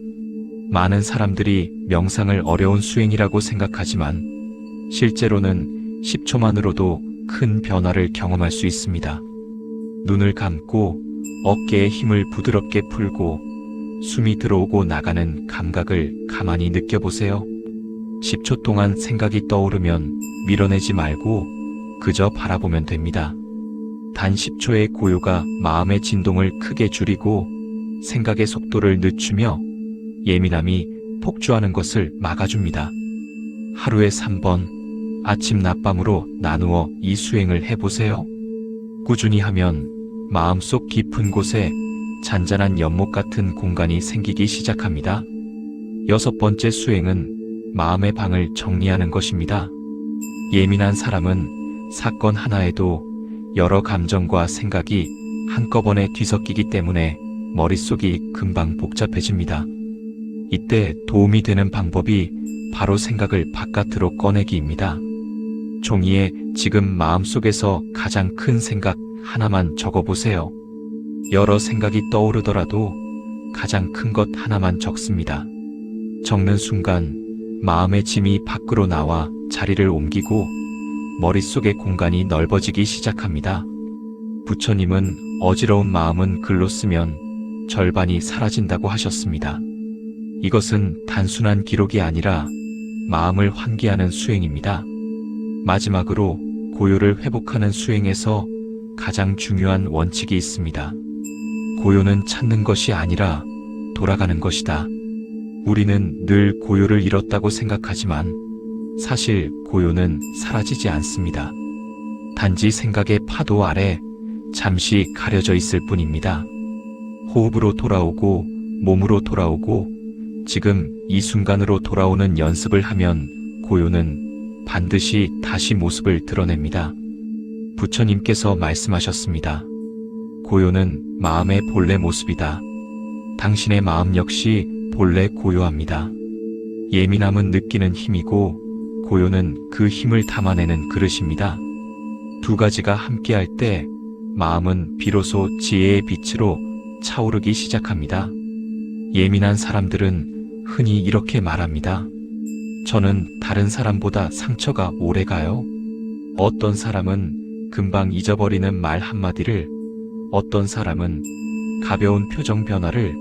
많은 사람들이 명상을 어려운 수행이라고 생각하지만 실제로는 10초만으로도 큰 변화를 경험할 수 있습니다. 눈을 감고 어깨에 힘을 부드럽게 풀고 숨이 들어오고 나가는 감각을 가만히 느껴보세요. 10초 동안 생각이 떠오르면 밀어내지 말고 그저 바라보면 됩니다. 단 10초의 고요가 마음의 진동을 크게 줄이고 생각의 속도를 늦추며 예민함이 폭주하는 것을 막아줍니다. 하루에 3번 아침 낮밤으로 나누어 이 수행을 해보세요. 꾸준히 하면 마음속 깊은 곳에 잔잔한 연못 같은 공간이 생기기 시작합니다. 여섯 번째 수행은 마음의 방을 정리하는 것입니다. 예민한 사람은 사건 하나에도 여러 감정과 생각이 한꺼번에 뒤섞이기 때문에 머릿속이 금방 복잡해집니다. 이때 도움이 되는 방법이 바로 생각을 바깥으로 꺼내기입니다. 종이에 지금 마음속에서 가장 큰 생각 하나만 적어보세요. 여러 생각이 떠오르더라도 가장 큰 것 하나만 적습니다. 적는 순간 마음의 짐이 밖으로 나와 자리를 옮기고 머릿속의 공간이 넓어지기 시작합니다. 부처님은 어지러운 마음은 글로 쓰면 절반이 사라진다고 하셨습니다. 이것은 단순한 기록이 아니라 마음을 환기하는 수행입니다. 마지막으로 고요를 회복하는 수행에서 가장 중요한 원칙이 있습니다. 고요는 찾는 것이 아니라 돌아가는 것이다. 우리는 늘 고요를 잃었다고 생각하지만 사실 고요는 사라지지 않습니다. 단지 생각의 파도 아래 잠시 가려져 있을 뿐입니다. 호흡으로 돌아오고 몸으로 돌아오고 지금 이 순간으로 돌아오는 연습을 하면 고요는 반드시 다시 모습을 드러냅니다. 부처님께서 말씀하셨습니다. 고요는 마음의 본래 모습이다. 당신의 마음 역시 본래 고요합니다. 예민함은 느끼는 힘이고 고요는 그 힘을 담아내는 그릇입니다. 두 가지가 함께할 때 마음은 비로소 지혜의 빛으로 차오르기 시작합니다. 예민한 사람들은 흔히 이렇게 말합니다. 저는 다른 사람보다 상처가 오래 가요. 어떤 사람은 금방 잊어버리는 말 한마디를, 어떤 사람은 가벼운 표정 변화를,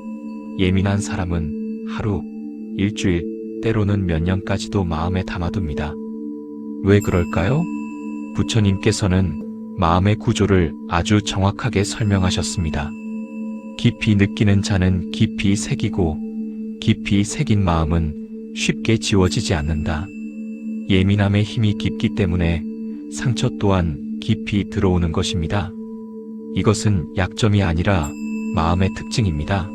예민한 사람은 하루, 일주일, 때로는 몇 년까지도 마음에 담아둡니다. 왜 그럴까요? 부처님께서는 마음의 구조를 아주 정확하게 설명하셨습니다. 깊이 느끼는 자는 깊이 새기고 깊이 새긴 마음은 쉽게 지워지지 않는다. 예민함의 힘이 깊기 때문에 상처 또한 깊이 들어오는 것입니다. 이것은 약점이 아니라 마음의 특징입니다.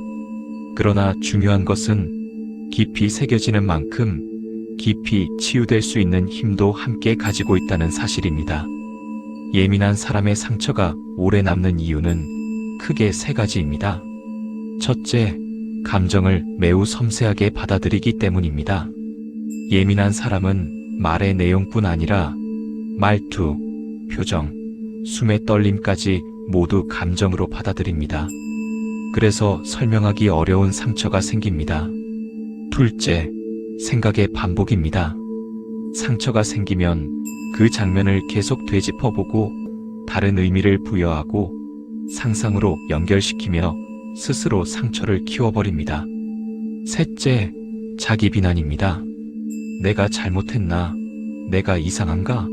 그러나 중요한 것은 깊이 새겨지는 만큼 깊이 치유될 수 있는 힘도 함께 가지고 있다는 사실입니다. 예민한 사람의 상처가 오래 남는 이유는 크게 세 가지입니다. 첫째, 감정을 매우 섬세하게 받아들이기 때문입니다. 예민한 사람은 말의 내용뿐 아니라 말투, 표정, 숨의 떨림까지 모두 감정으로 받아들입니다. 그래서 설명하기 어려운 상처가 생깁니다. 둘째, 생각의 반복입니다. 상처가 생기면 그 장면을 계속 되짚어보고 다른 의미를 부여하고 상상으로 연결시키며 스스로 상처를 키워버립니다. 셋째, 자기 비난입니다. 내가 잘못했나? 내가 이상한가?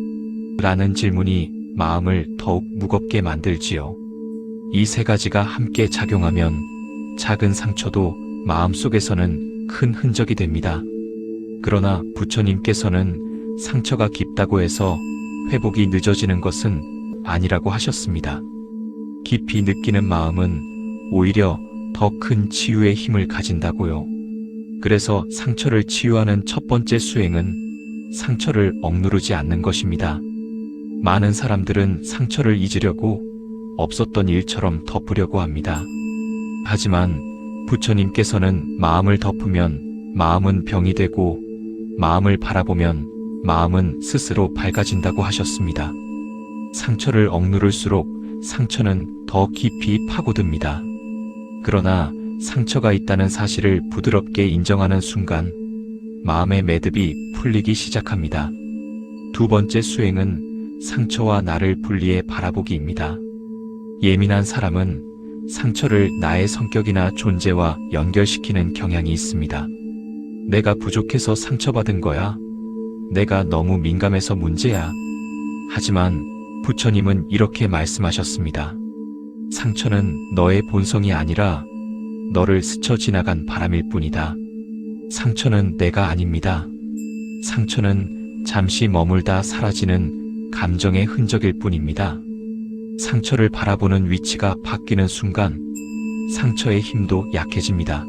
라는 질문이 마음을 더욱 무겁게 만들지요. 이 세 가지가 함께 작용하면 작은 상처도 마음속에서는 큰 흔적이 됩니다. 그러나 부처님께서는 상처가 깊다고 해서 회복이 늦어지는 것은 아니라고 하셨습니다. 깊이 느끼는 마음은 오히려 더 큰 치유의 힘을 가진다고요. 그래서 상처를 치유하는 첫 번째 수행은 상처를 억누르지 않는 것입니다. 많은 사람들은 상처를 잊으려고 없었던 일처럼 덮으려고 합니다. 하지만 부처님께서는 마음을 덮으면 마음은 병이 되고 마음을 바라보면 마음은 스스로 밝아진다고 하셨습니다. 상처를 억누를수록 상처는 더 깊이 파고듭니다. 그러나 상처가 있다는 사실을 부드럽게 인정하는 순간 마음의 매듭이 풀리기 시작합니다. 두 번째 수행은 상처와 나를 분리해 바라보기입니다. 예민한 사람은 상처를 나의 성격이나 존재와 연결시키는 경향이 있습니다. 내가 부족해서 상처받은 거야. 내가 너무 민감해서 문제야. 하지만 부처님은 이렇게 말씀하셨습니다. 상처는 너의 본성이 아니라 너를 스쳐 지나간 바람일 뿐이다. 상처는 내가 아닙니다. 상처는 잠시 머물다 사라지는 감정의 흔적일 뿐입니다. 상처를 바라보는 위치가 바뀌는 순간 상처의 힘도 약해집니다.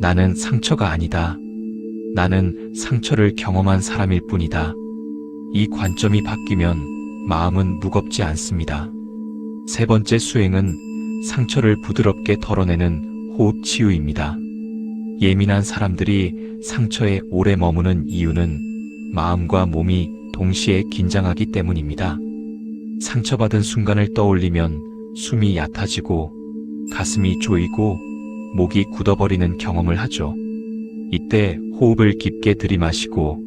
나는 상처가 아니다. 나는 상처를 경험한 사람일 뿐이다. 이 관점이 바뀌면 마음은 무겁지 않습니다. 세 번째 수행은 상처를 부드럽게 덜어내는 호흡 치유입니다. 예민한 사람들이 상처에 오래 머무는 이유는 마음과 몸이 동시에 긴장하기 때문입니다. 상처받은 순간을 떠올리면 숨이 얕아지고 가슴이 조이고 목이 굳어버리는 경험을 하죠. 이때 호흡을 깊게 들이마시고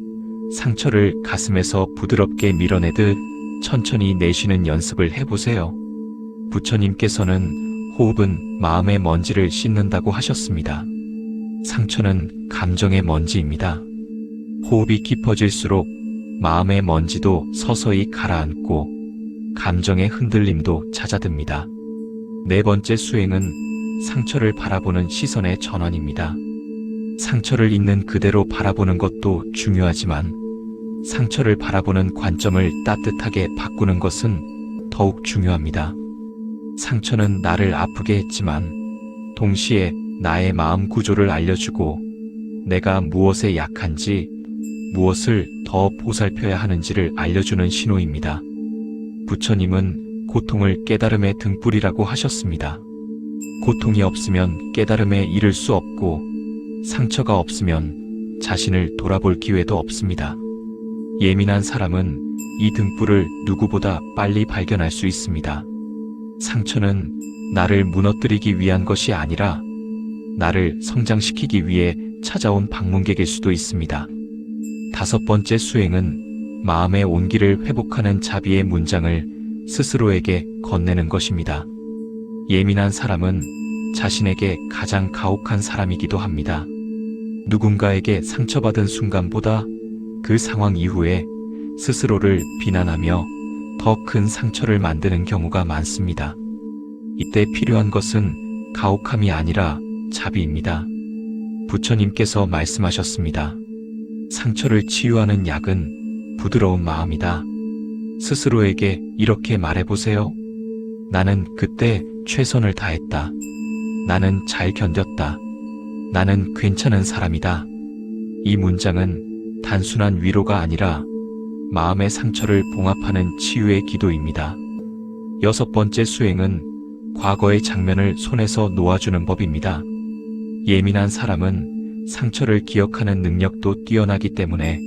상처를 가슴에서 부드럽게 밀어내듯 천천히 내쉬는 연습을 해보세요. 부처님께서는 호흡은 마음의 먼지를 씻는다고 하셨습니다. 상처는 감정의 먼지입니다. 호흡이 깊어질수록 마음의 먼지도 서서히 가라앉고 감정의 흔들림도 잦아듭니다. 네 번째 수행은 상처를 바라보는 시선의 전환입니다. 상처를 있는 그대로 바라보는 것도 중요하지만 상처를 바라보는 관점을 따뜻하게 바꾸는 것은 더욱 중요합니다. 상처는 나를 아프게 했지만 동시에 나의 마음 구조를 알려주고 내가 무엇에 약한지 무엇을 더 보살펴야 하는지를 알려주는 신호입니다. 부처님은 고통을 깨달음의 등불이라고 하셨습니다. 고통이 없으면 깨달음에 이를 수 없고 상처가 없으면 자신을 돌아볼 기회도 없습니다. 예민한 사람은 이 등불을 누구보다 빨리 발견할 수 있습니다. 상처는 나를 무너뜨리기 위한 것이 아니라 나를 성장시키기 위해 찾아온 방문객일 수도 있습니다. 다섯 번째 수행은 마음의 온기를 회복하는 자비의 문장을 스스로에게 건네는 것입니다. 예민한 사람은 자신에게 가장 가혹한 사람이기도 합니다. 누군가에게 상처받은 순간보다 그 상황 이후에 스스로를 비난하며 더 큰 상처를 만드는 경우가 많습니다. 이때 필요한 것은 가혹함이 아니라 자비입니다. 부처님께서 말씀하셨습니다. 상처를 치유하는 약은 부드러운 마음이다. 스스로에게 이렇게 말해보세요. 나는 그때 최선을 다했다. 나는 잘 견뎠다. 나는 괜찮은 사람이다. 이 문장은 단순한 위로가 아니라 마음의 상처를 봉합하는 치유의 기도입니다. 6번째 수행은 과거의 장면을 손에서 놓아주는 법입니다. 예민한 사람은 상처를 기억하는 능력도 뛰어나기 때문에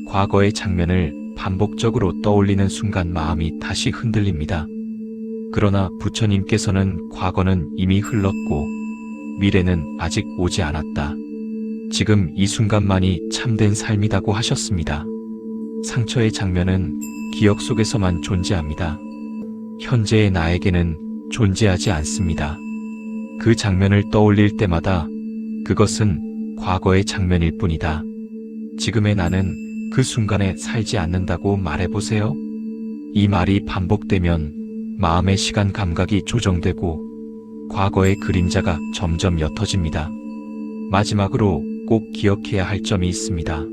과거의 장면을 반복적으로 떠올리는 순간 마음이 다시 흔들립니다. 그러나 부처님께서는 과거는 이미 흘렀고 미래는 아직 오지 않았다. 지금 이 순간만이 참된 삶이라고 하셨습니다. 상처의 장면은 기억 속에서만 존재합니다. 현재의 나에게는 존재하지 않습니다. 그 장면을 떠올릴 때마다 그것은 과거의 장면일 뿐이다. 지금의 나는 그 순간에 살지 않는다고 말해보세요. 이 말이 반복되면 마음의 시간 감각이 조정되고 과거의 그림자가 점점 옅어집니다. 마지막으로 꼭 기억해야 할 점이 있습니다.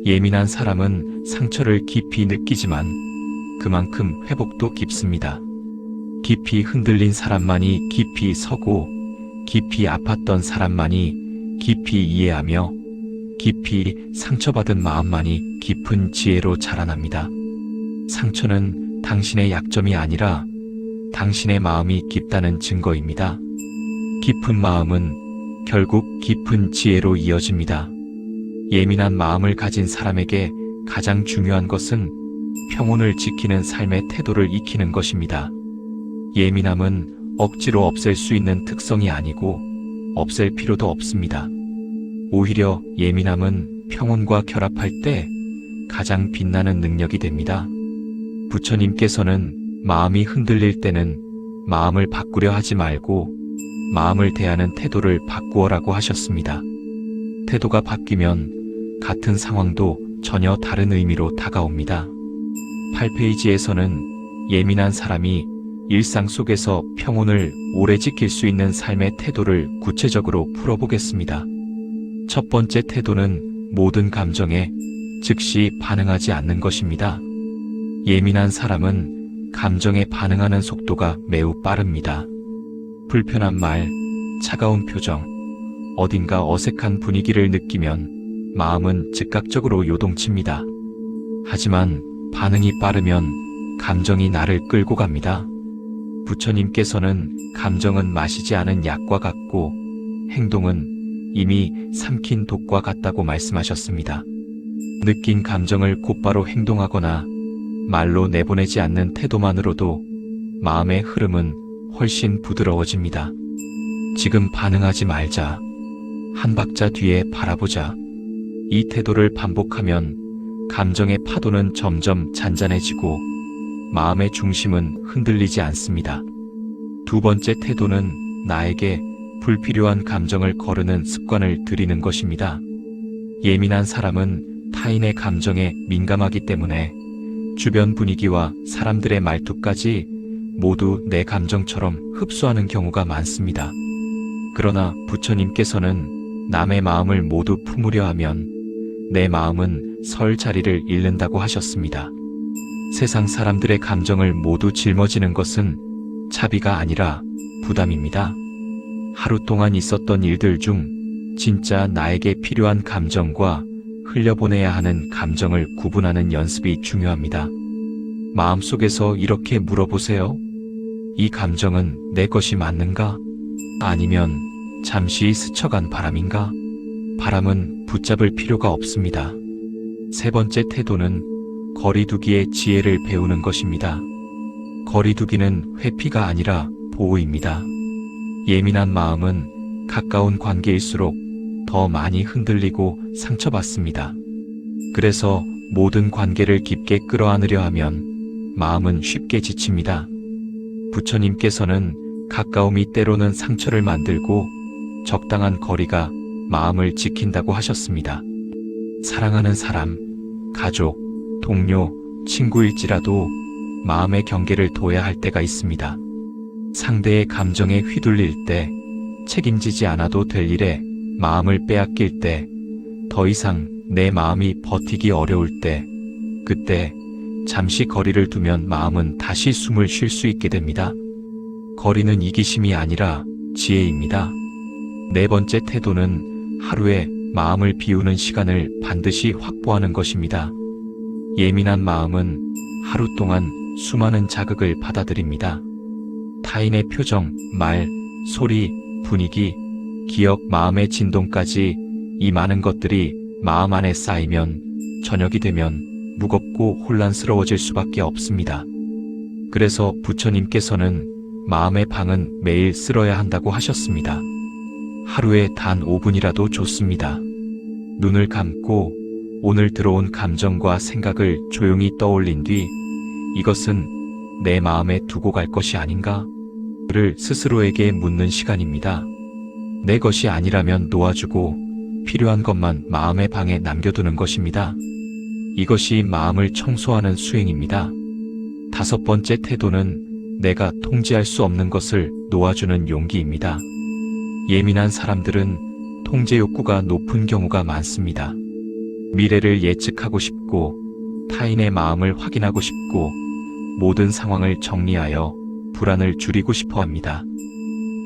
예민한 사람은 상처를 깊이 느끼지만 그만큼 회복도 깊습니다. 깊이 흔들린 사람만이 깊이 서고 깊이 아팠던 사람만이 깊이 이해하며 깊이 상처받은 마음만이 깊은 지혜로 자라납니다. 상처는 당신의 약점이 아니라 당신의 마음이 깊다는 증거입니다. 깊은 마음은 결국 깊은 지혜로 이어집니다. 예민한 마음을 가진 사람에게 가장 중요한 것은 평온을 지키는 삶의 태도를 익히는 것입니다. 예민함은 억지로 없앨 수 있는 특성이 아니고 없앨 필요도 없습니다. 오히려 예민함은 평온과 결합할 때 가장 빛나는 능력이 됩니다. 부처님께서는 마음이 흔들릴 때는 마음을 바꾸려 하지 말고 마음을 대하는 태도를 바꾸어라고 하셨습니다. 태도가 바뀌면 같은 상황도 전혀 다른 의미로 다가옵니다. 8페이지에서는 예민한 사람이 일상 속에서 평온을 오래 지킬 수 있는 삶의 태도를 구체적으로 풀어보겠습니다. 첫 번째 태도는 모든 감정에 즉시 반응하지 않는 것입니다. 예민한 사람은 감정에 반응하는 속도가 매우 빠릅니다. 불편한 말, 차가운 표정, 어딘가 어색한 분위기를 느끼면 마음은 즉각적으로 요동칩니다. 하지만 반응이 빠르면 감정이 나를 끌고 갑니다. 부처님께서는 감정은 마시지 않은 약과 같고 행동은 이미 삼킨 독과 같다고 말씀하셨습니다. 느낀 감정을 곧바로 행동하거나 말로 내보내지 않는 태도만으로도 마음의 흐름은 훨씬 부드러워집니다. 지금 반응하지 말자. 한 박자 뒤에 바라보자. 이 태도를 반복하면 감정의 파도는 점점 잔잔해지고 마음의 중심은 흔들리지 않습니다. 두 번째 태도는 나에게 불필요한 감정을 거르는 습관을 들이는 것입니다. 예민한 사람은 타인의 감정에 민감하기 때문에 주변 분위기와 사람들의 말투까지 모두 내 감정처럼 흡수하는 경우가 많습니다. 그러나 부처님께서는 남의 마음을 모두 품으려 하면 내 마음은 설 자리를 잃는다고 하셨습니다. 세상 사람들의 감정을 모두 짊어지는 것은 자비가 아니라 부담입니다. 하루 동안 있었던 일들 중 진짜 나에게 필요한 감정과 흘려보내야 하는 감정을 구분하는 연습이 중요합니다. 마음속에서 이렇게 물어보세요. 이 감정은 내 것이 맞는가? 아니면 잠시 스쳐간 바람인가? 바람은 붙잡을 필요가 없습니다. 세 번째 태도는 거리두기의 지혜를 배우는 것입니다. 거리두기는 회피가 아니라 보호입니다. 예민한 마음은 가까운 관계일수록 더 많이 흔들리고 상처받습니다. 그래서 모든 관계를 깊게 끌어안으려 하면 마음은 쉽게 지칩니다. 부처님께서는 가까움이 때로는 상처를 만들고 적당한 거리가 마음을 지킨다고 하셨습니다. 사랑하는 사람, 가족, 동료, 친구일지라도 마음의 경계를 둬야 할 때가 있습니다. 상대의 감정에 휘둘릴 때, 책임지지 않아도 될 일에 마음을 빼앗길 때, 더 이상 내 마음이 버티기 어려울 때, 그때 잠시 거리를 두면 마음은 다시 숨을 쉴 수 있게 됩니다. 거리는 이기심이 아니라 지혜입니다. 네 번째 태도는 하루에 마음을 비우는 시간을 반드시 확보하는 것입니다. 예민한 마음은 하루 동안 수많은 자극을 받아들입니다. 타인의 표정, 말, 소리, 분위기, 기억, 마음의 진동까지 이 많은 것들이 마음 안에 쌓이면 저녁이 되면 무겁고 혼란스러워질 수밖에 없습니다. 그래서 부처님께서는 마음의 방은 매일 쓸어야 한다고 하셨습니다. 하루에 단 5분이라도 좋습니다. 눈을 감고 오늘 들어온 감정과 생각을 조용히 떠올린 뒤 이것은 내 마음에 두고 갈 것이 아닌가? 를 스스로에게 묻는 시간입니다. 내 것이 아니라면 놓아주고 필요한 것만 마음의 방에 남겨두는 것입니다. 이것이 마음을 청소하는 수행입니다. 다섯 번째 태도는 내가 통제할 수 없는 것을 놓아주는 용기입니다. 예민한 사람들은 통제 욕구가 높은 경우가 많습니다. 미래를 예측하고 싶고 타인의 마음을 확인하고 싶고 모든 상황을 정리하여 불안을 줄이고 싶어 합니다.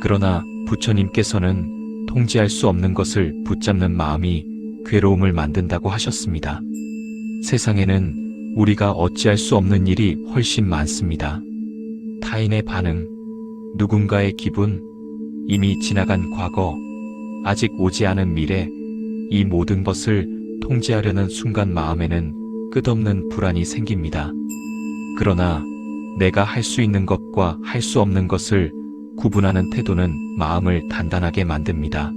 그러나 부처님께서는 통제할 수 없는 것을 붙잡는 마음이 괴로움을 만든다고 하셨습니다. 세상에는 우리가 어찌할 수 없는 일이 훨씬 많습니다. 타인의 반응, 누군가의 기분, 이미 지나간 과거, 아직 오지 않은 미래, 이 모든 것을 통제하려는 순간 마음에는 끝없는 불안이 생깁니다. 그러나 내가 할 수 있는 것과 할 수 없는 것을 구분하는 태도는 마음을 단단하게 만듭니다.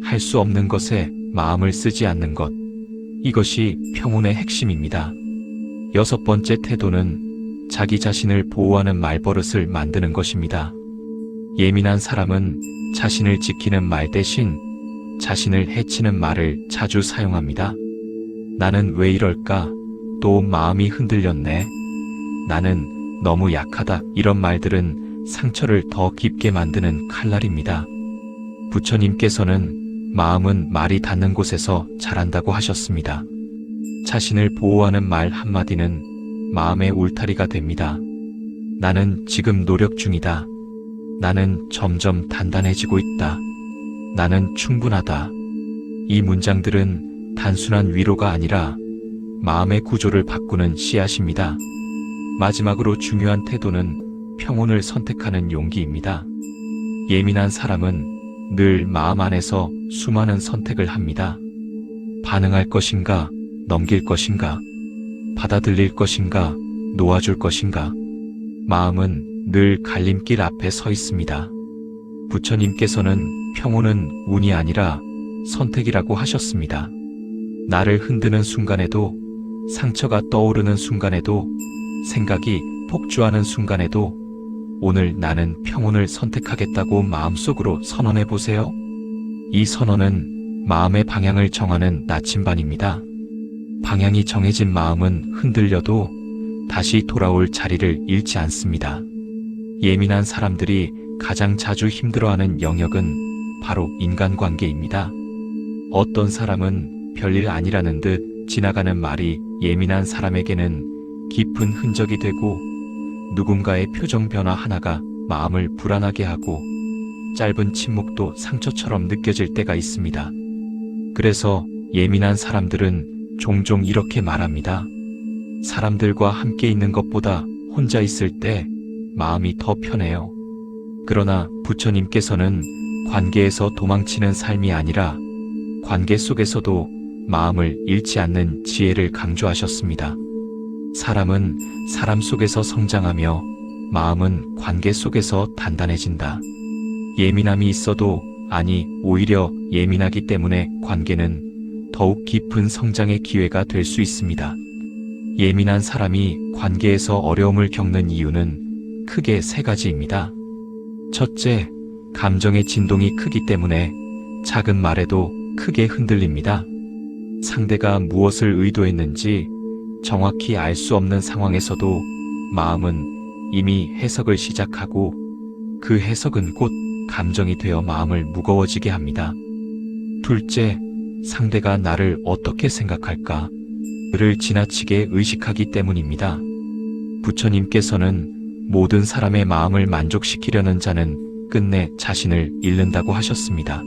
할 수 없는 것에 마음을 쓰지 않는 것, 이것이 평온의 핵심입니다. 여섯 번째 태도는 자기 자신을 보호하는 말버릇을 만드는 것입니다. 예민한 사람은 자신을 지키는 말 대신 자신을 해치는 말을 자주 사용합니다. 나는 왜 이럴까? 또 마음이 흔들렸네. 나는 너무 약하다. 이런 말들은 상처를 더 깊게 만드는 칼날입니다. 부처님께서는 마음은 말이 닿는 곳에서 자란다고 하셨습니다. 자신을 보호하는 말 한마디는 마음의 울타리가 됩니다. 나는 지금 노력 중이다. 나는 점점 단단해지고 있다. 나는 충분하다. 이 문장들은 단순한 위로가 아니라 마음의 구조를 바꾸는 씨앗입니다. 마지막으로 중요한 태도는 평온을 선택하는 용기입니다. 예민한 사람은 늘 마음 안에서 수많은 선택을 합니다. 반응할 것인가, 넘길 것인가, 받아들일 것인가, 놓아줄 것인가. 마음은 늘 갈림길 앞에 서 있습니다. 부처님께서는 평온은 운이 아니라 선택이라고 하셨습니다. 나를 흔드는 순간에도, 상처가 떠오르는 순간에도, 생각이 폭주하는 순간에도 오늘 나는 평온을 선택하겠다고 마음속으로 선언해 보세요. 이 선언은 마음의 방향을 정하는 나침반입니다. 방향이 정해진 마음은 흔들려도 다시 돌아올 자리를 잃지 않습니다. 예민한 사람들이 가장 자주 힘들어하는 영역은 바로 인간관계입니다. 어떤 사람은 별일 아니라는 듯 지나가는 말이 예민한 사람에게는 깊은 흔적이 되고 누군가의 표정 변화 하나가 마음을 불안하게 하고 짧은 침묵도 상처처럼 느껴질 때가 있습니다. 그래서 예민한 사람들은 종종 이렇게 말합니다. 사람들과 함께 있는 것보다 혼자 있을 때 마음이 더 편해요. 그러나 부처님께서는 관계에서 도망치는 삶이 아니라 관계 속에서도 마음을 잃지 않는 지혜를 강조하셨습니다. 사람은 사람 속에서 성장하며 마음은 관계 속에서 단단해진다. 예민함이 있어도, 아니, 오히려 예민하기 때문에 관계는 더욱 깊은 성장의 기회가 될 수 있습니다. 예민한 사람이 관계에서 어려움을 겪는 이유는 크게 세 가지입니다. 첫째, 감정의 진동이 크기 때문에 작은 말에도 크게 흔들립니다. 상대가 무엇을 의도했는지, 정확히 알 수 없는 상황에서도 마음은 이미 해석을 시작하고 그 해석은 곧 감정이 되어 마음을 무거워지게 합니다. 둘째, 상대가 나를 어떻게 생각할까? 를 지나치게 의식하기 때문입니다. 부처님께서는 모든 사람의 마음을 만족시키려는 자는 끝내 자신을 잃는다고 하셨습니다.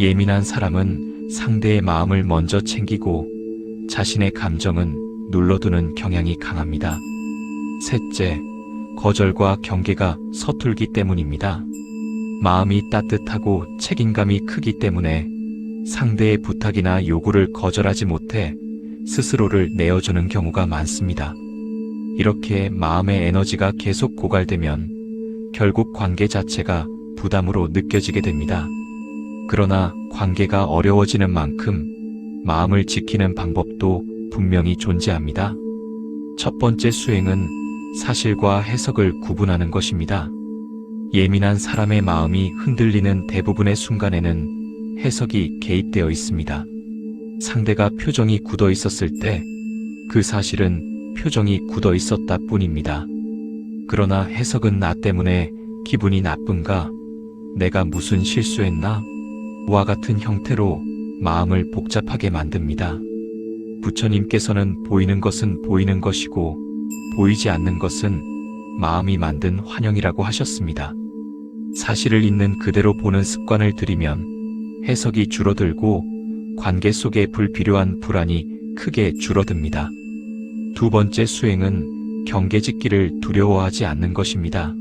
예민한 사람은 상대의 마음을 먼저 챙기고 자신의 감정은 눌러두는 경향이 강합니다. 셋째, 거절과 경계가 서툴기 때문입니다. 마음이 따뜻하고 책임감이 크기 때문에 상대의 부탁이나 요구를 거절하지 못해 스스로를 내어주는 경우가 많습니다. 이렇게 마음의 에너지가 계속 고갈되면 결국 관계 자체가 부담으로 느껴지게 됩니다. 그러나 관계가 어려워지는 만큼 마음을 지키는 방법도 분명히 존재합니다. 첫 번째 수행은 사실과 해석을 구분하는 것입니다. 예민한 사람의 마음이 흔들리는 대부분의 순간에는 해석이 개입되어 있습니다. 상대가 표정이 굳어 있었을 때 그 사실은 표정이 굳어 있었다 뿐입니다. 그러나 해석은 나 때문에 기분이 나쁜가? 내가 무슨 실수했나? 와 같은 형태로 마음을 복잡하게 만듭니다. 부처님께서는 보이는 것은 보이는 것이고 보이지 않는 것은 마음이 만든 환영이라고 하셨습니다. 사실을 있는 그대로 보는 습관을 들이면 해석이 줄어들고 관계 속에 불필요한 불안이 크게 줄어듭니다. 두 번째 수행은 경계짓기를 두려워하지 않는 것입니다.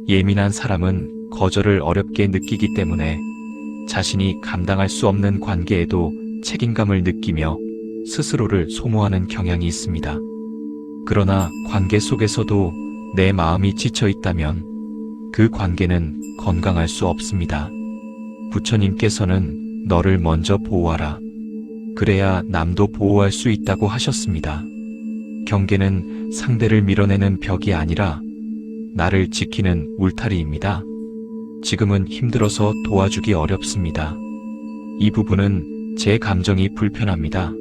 예민한 사람은 거절을 어렵게 느끼기 때문에 자신이 감당할 수 없는 관계에도 책임감을 느끼며 스스로를 소모하는 경향이 있습니다. 그러나 관계 속에서도 내 마음이 지쳐 있다면 그 관계는 건강할 수 없습니다. 부처님께서는 너를 먼저 보호하라. 그래야 남도 보호할 수 있다고 하셨습니다. 경계는 상대를 밀어내는 벽이 아니라 나를 지키는 울타리입니다. 지금은 힘들어서 도와주기 어렵습니다. 이 부분은 제 감정이 불편합니다.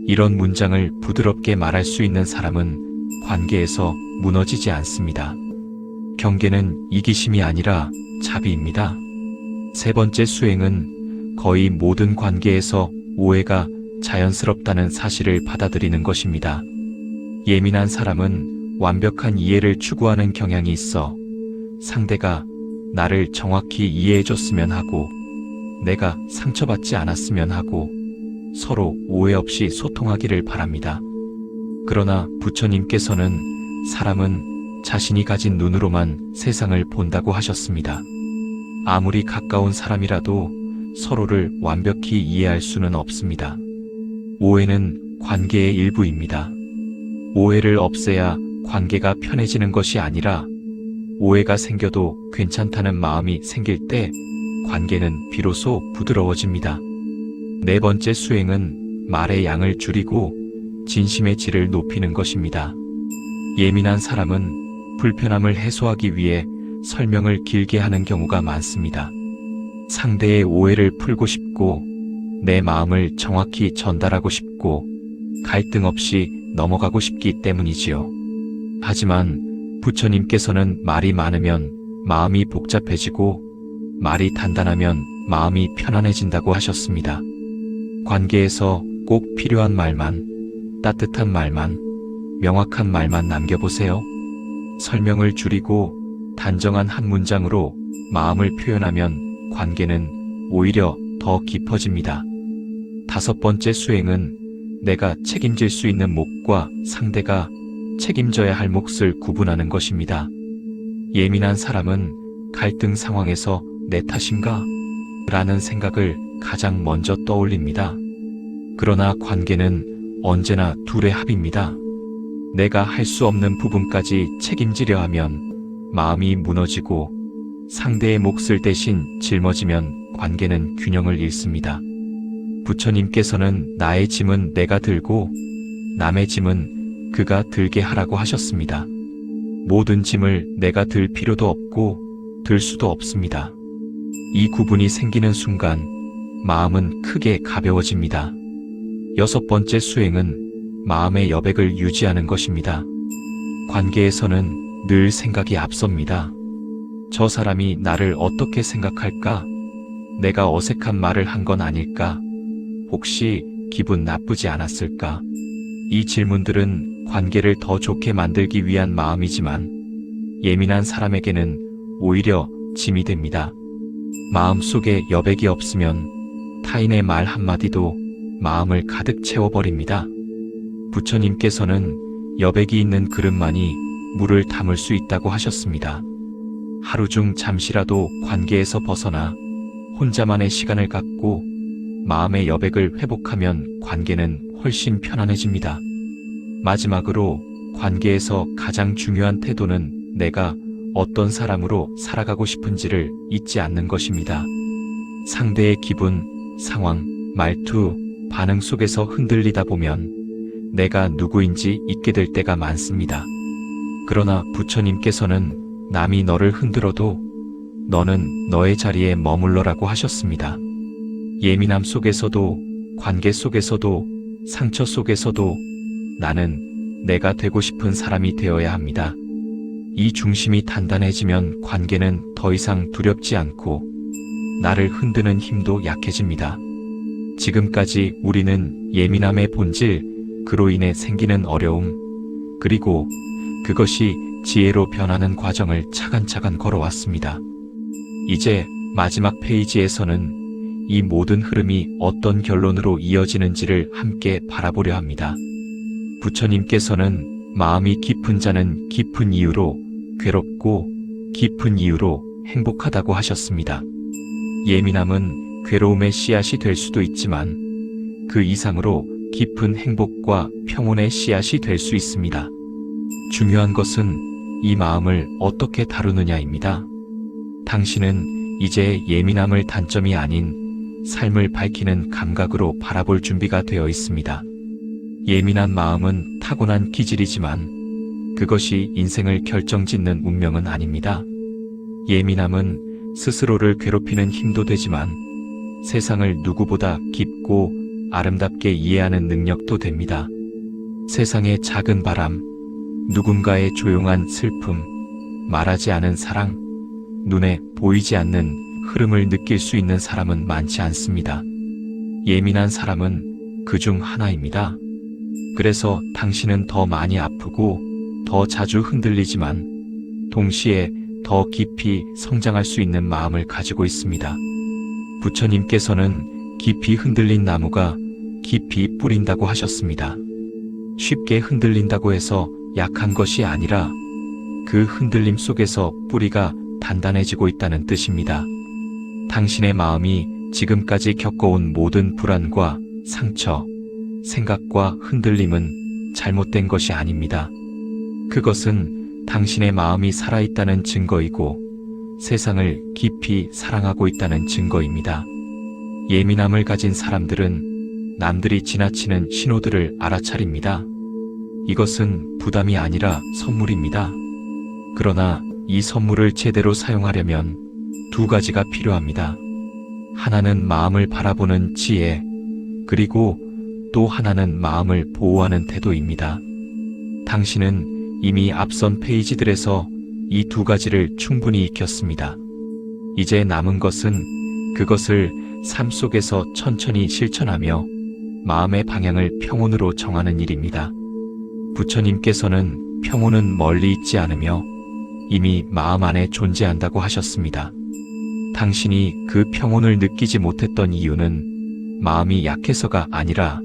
이런 문장을 부드럽게 말할 수 있는 사람은 관계에서 무너지지 않습니다. 경계는 이기심이 아니라 자비입니다. 세 번째 수행은 거의 모든 관계에서 오해가 자연스럽다는 사실을 받아들이는 것입니다. 예민한 사람은 완벽한 이해를 추구하는 경향이 있어 상대가 나를 정확히 이해해줬으면 하고 내가 상처받지 않았으면 하고 서로 오해 없이 소통하기를 바랍니다. 그러나 부처님께서는 사람은 자신이 가진 눈으로만 세상을 본다고 하셨습니다. 아무리 가까운 사람이라도 서로를 완벽히 이해할 수는 없습니다. 오해는 관계의 일부입니다. 오해를 없애야 관계가 편해지는 것이 아니라 오해가 생겨도 괜찮다는 마음이 생길 때 관계는 비로소 부드러워집니다. 네 번째 수행은 말의 양을 줄이고 진심의 질을 높이는 것입니다. 예민한 사람은 불편함을 해소하기 위해 설명을 길게 하는 경우가 많습니다. 상대의 오해를 풀고 싶고 내 마음을 정확히 전달하고 싶고 갈등 없이 넘어가고 싶기 때문이지요. 하지만 부처님께서는 말이 많으면 마음이 복잡해지고 말이 단단하면 마음이 편안해진다고 하셨습니다. 관계에서 꼭 필요한 말만, 따뜻한 말만, 명확한 말만 남겨보세요. 설명을 줄이고 단정한 한 문장으로 마음을 표현하면 관계는 오히려 더 깊어집니다. 다섯 번째 수행은 내가 책임질 수 있는 몫과 상대가 책임져야 할 몫을 구분하는 것입니다. 예민한 사람은 갈등 상황에서 내 탓인가? 라는 생각을 가장 먼저 떠올립니다. 그러나 관계는 언제나 둘의 합입니다. 내가 할 수 없는 부분까지 책임지려 하면 마음이 무너지고 상대의 몫을 대신 짊어지면 관계는 균형을 잃습니다. 부처님께서는 나의 짐은 내가 들고 남의 짐은 그가 들게 하라고 하셨습니다. 모든 짐을 내가 들 필요도 없고 들 수도 없습니다. 이 구분이 생기는 순간 마음은 크게 가벼워집니다. 여섯 번째 수행은 마음의 여백을 유지하는 것입니다. 관계에서는 늘 생각이 앞섭니다. 저 사람이 나를 어떻게 생각할까? 내가 어색한 말을 한 건 아닐까? 혹시 기분 나쁘지 않았을까? 이 질문들은 관계를 더 좋게 만들기 위한 마음이지만 예민한 사람에게는 오히려 짐이 됩니다. 마음속에 여백이 없으면 타인의 말 한마디도 마음을 가득 채워버립니다. 부처님께서는 여백이 있는 그릇만이 물을 담을 수 있다고 하셨습니다. 하루 중 잠시라도 관계에서 벗어나 혼자만의 시간을 갖고 마음의 여백을 회복하면 관계는 훨씬 편안해집니다. 마지막으로 관계에서 가장 중요한 태도는 내가 어떤 사람으로 살아가고 싶은지를 잊지 않는 것입니다. 상대의 기분, 상황, 말투, 반응 속에서 흔들리다 보면 내가 누구인지 잊게 될 때가 많습니다. 그러나 부처님께서는 남이 너를 흔들어도 너는 너의 자리에 머물러라고 하셨습니다. 예민함 속에서도, 관계 속에서도, 상처 속에서도 나는 내가 되고 싶은 사람이 되어야 합니다. 이 중심이 단단해지면 관계는 더 이상 두렵지 않고 나를 흔드는 힘도 약해집니다. 지금까지 우리는 예민함의 본질, 그로 인해 생기는 어려움, 그리고 그것이 지혜로 변하는 과정을 차근차근 걸어왔습니다. 이제 마지막 페이지에서는 이 모든 흐름이 어떤 결론으로 이어지는지를 함께 바라보려 합니다. 부처님께서는 마음이 깊은 자는 깊은 이유로 괴롭고 깊은 이유로 행복하다고 하셨습니다. 예민함은 괴로움의 씨앗이 될 수도 있지만 그 이상으로 깊은 행복과 평온의 씨앗이 될 수 있습니다. 중요한 것은 이 마음을 어떻게 다루느냐입니다. 당신은 이제 예민함을 단점이 아닌 삶을 밝히는 감각으로 바라볼 준비가 되어 있습니다. 예민한 마음은 타고난 기질이지만 그것이 인생을 결정짓는 운명은 아닙니다. 예민함은 스스로를 괴롭히는 힘도 되지만 세상을 누구보다 깊고 아름답게 이해하는 능력도 됩니다. 세상의 작은 바람, 누군가의 조용한 슬픔, 말하지 않은 사랑, 눈에 보이지 않는 흐름을 느낄 수 있는 사람은 많지 않습니다. 예민한 사람은 그중 하나입니다. 그래서 당신은 더 많이 아프고 더 자주 흔들리지만 동시에 더 깊이 성장할 수 있는 마음을 가지고 있습니다. 부처님께서는 깊이 흔들린 나무가 깊이 뿌린다고 하셨습니다. 쉽게 흔들린다고 해서 약한 것이 아니라 그 흔들림 속에서 뿌리가 단단해지고 있다는 뜻입니다. 당신의 마음이 지금까지 겪어온 모든 불안과 상처, 생각과 흔들림은 잘못된 것이 아닙니다. 그것은 당신의 마음이 살아있다는 증거이고 세상을 깊이 사랑하고 있다는 증거입니다. 예민함을 가진 사람들은 남들이 지나치는 신호들을 알아차립니다. 이것은 부담이 아니라 선물입니다. 그러나 이 선물을 제대로 사용하려면 두 가지가 필요합니다. 하나는 마음을 바라보는 지혜, 그리고 또 하나는 마음을 보호하는 태도입니다. 당신은 이미 앞선 페이지들에서 이 두 가지를 충분히 익혔습니다. 이제 남은 것은 그것을 삶 속에서 천천히 실천하며 마음의 방향을 평온으로 정하는 일입니다. 부처님께서는 평온은 멀리 있지 않으며 이미 마음 안에 존재한다고 하셨습니다. 당신이 그 평온을 느끼지 못했던 이유는 마음이 약해서가 아니라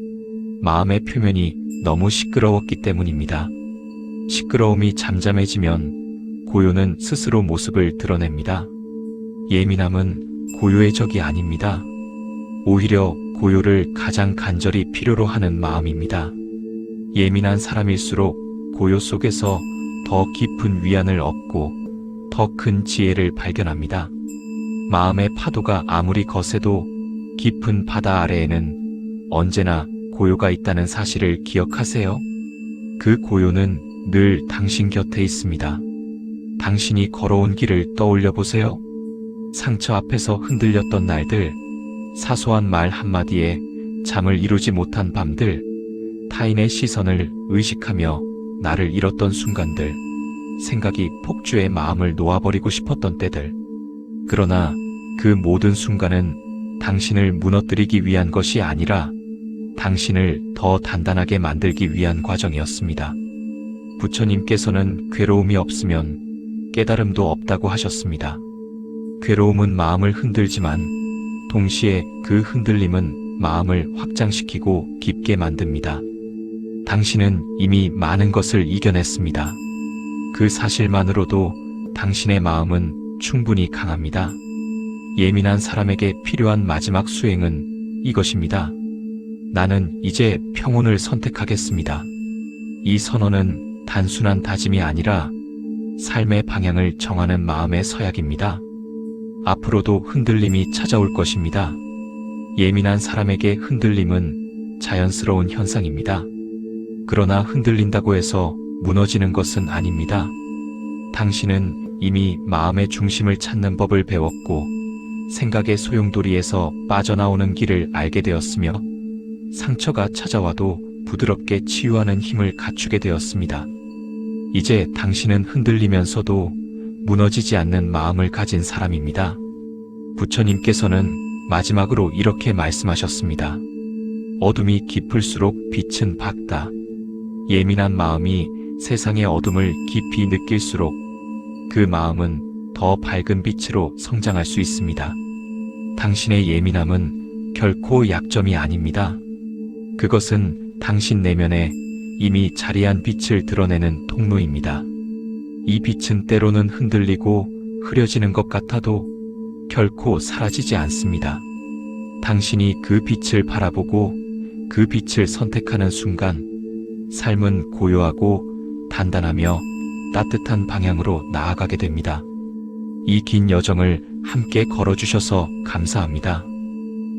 마음의 표면이 너무 시끄러웠기 때문입니다. 시끄러움이 잠잠해지면 고요는 스스로 모습을 드러냅니다. 예민함은 고요의 적이 아닙니다. 오히려 고요를 가장 간절히 필요로 하는 마음입니다. 예민한 사람일수록 고요 속에서 더 깊은 위안을 얻고 더 큰 지혜를 발견합니다. 마음의 파도가 아무리 거세도 깊은 바다 아래에는 언제나 고요가 있다는 사실을 기억하세요. 그 고요는 늘 당신 곁에 있습니다. 당신이 걸어온 길을 떠올려 보세요. 상처 앞에서 흔들렸던 날들, 사소한 말 한마디에 잠을 이루지 못한 밤들, 타인의 시선을 의식하며 나를 잃었던 순간들, 생각이 폭주해 마음을 놓아버리고 싶었던 때들. 그러나 그 모든 순간은 당신을 무너뜨리기 위한 것이 아니라 당신을 더 단단하게 만들기 위한 과정이었습니다. 부처님께서는 괴로움이 없으면 깨달음도 없다고 하셨습니다. 괴로움은 마음을 흔들지만 동시에 그 흔들림은 마음을 확장시키고 깊게 만듭니다. 당신은 이미 많은 것을 이겨냈습니다. 그 사실만으로도 당신의 마음은 충분히 강합니다. 예민한 사람에게 필요한 마지막 수행은 이것입니다. 나는 이제 평온을 선택하겠습니다. 이 선언은 단순한 다짐이 아니라 삶의 방향을 정하는 마음의 서약입니다. 앞으로도 흔들림이 찾아올 것입니다. 예민한 사람에게 흔들림은 자연스러운 현상입니다. 그러나 흔들린다고 해서 무너지는 것은 아닙니다. 당신은 이미 마음의 중심을 찾는 법을 배웠고 생각의 소용돌이에서 빠져나오는 길을 알게 되었으며 상처가 찾아와도 부드럽게 치유하는 힘을 갖추게 되었습니다. 이제 당신은 흔들리면서도 무너지지 않는 마음을 가진 사람입니다. 부처님께서는 마지막으로 이렇게 말씀하셨습니다. 어둠이 깊을수록 빛은 밝다. 예민한 마음이 세상의 어둠을 깊이 느낄수록 그 마음은 더 밝은 빛으로 성장할 수 있습니다. 당신의 예민함은 결코 약점이 아닙니다. 그것은 당신 내면에 이미 자리한 빛을 드러내는 통로입니다. 이 빛은 때로는 흔들리고 흐려지는 것 같아도 결코 사라지지 않습니다. 당신이 그 빛을 바라보고 그 빛을 선택하는 순간 삶은 고요하고 단단하며 따뜻한 방향으로 나아가게 됩니다. 이 긴 여정을 함께 걸어주셔서 감사합니다.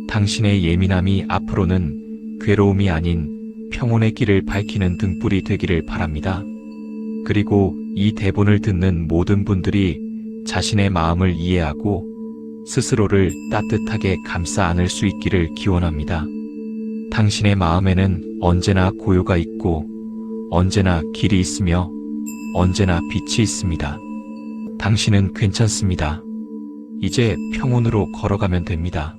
당신의 예민함이 앞으로는 괴로움이 아닌 평온의 길을 밝히는 등불이 되기를 바랍니다. 그리고 이 대본을 듣는 모든 분들이 자신의 마음을 이해하고 스스로를 따뜻하게 감싸 안을 수 있기를 기원합니다. 당신의 마음에는 언제나 고요가 있고 언제나 길이 있으며 언제나 빛이 있습니다. 당신은 괜찮습니다. 이제 평온으로 걸어가면 됩니다.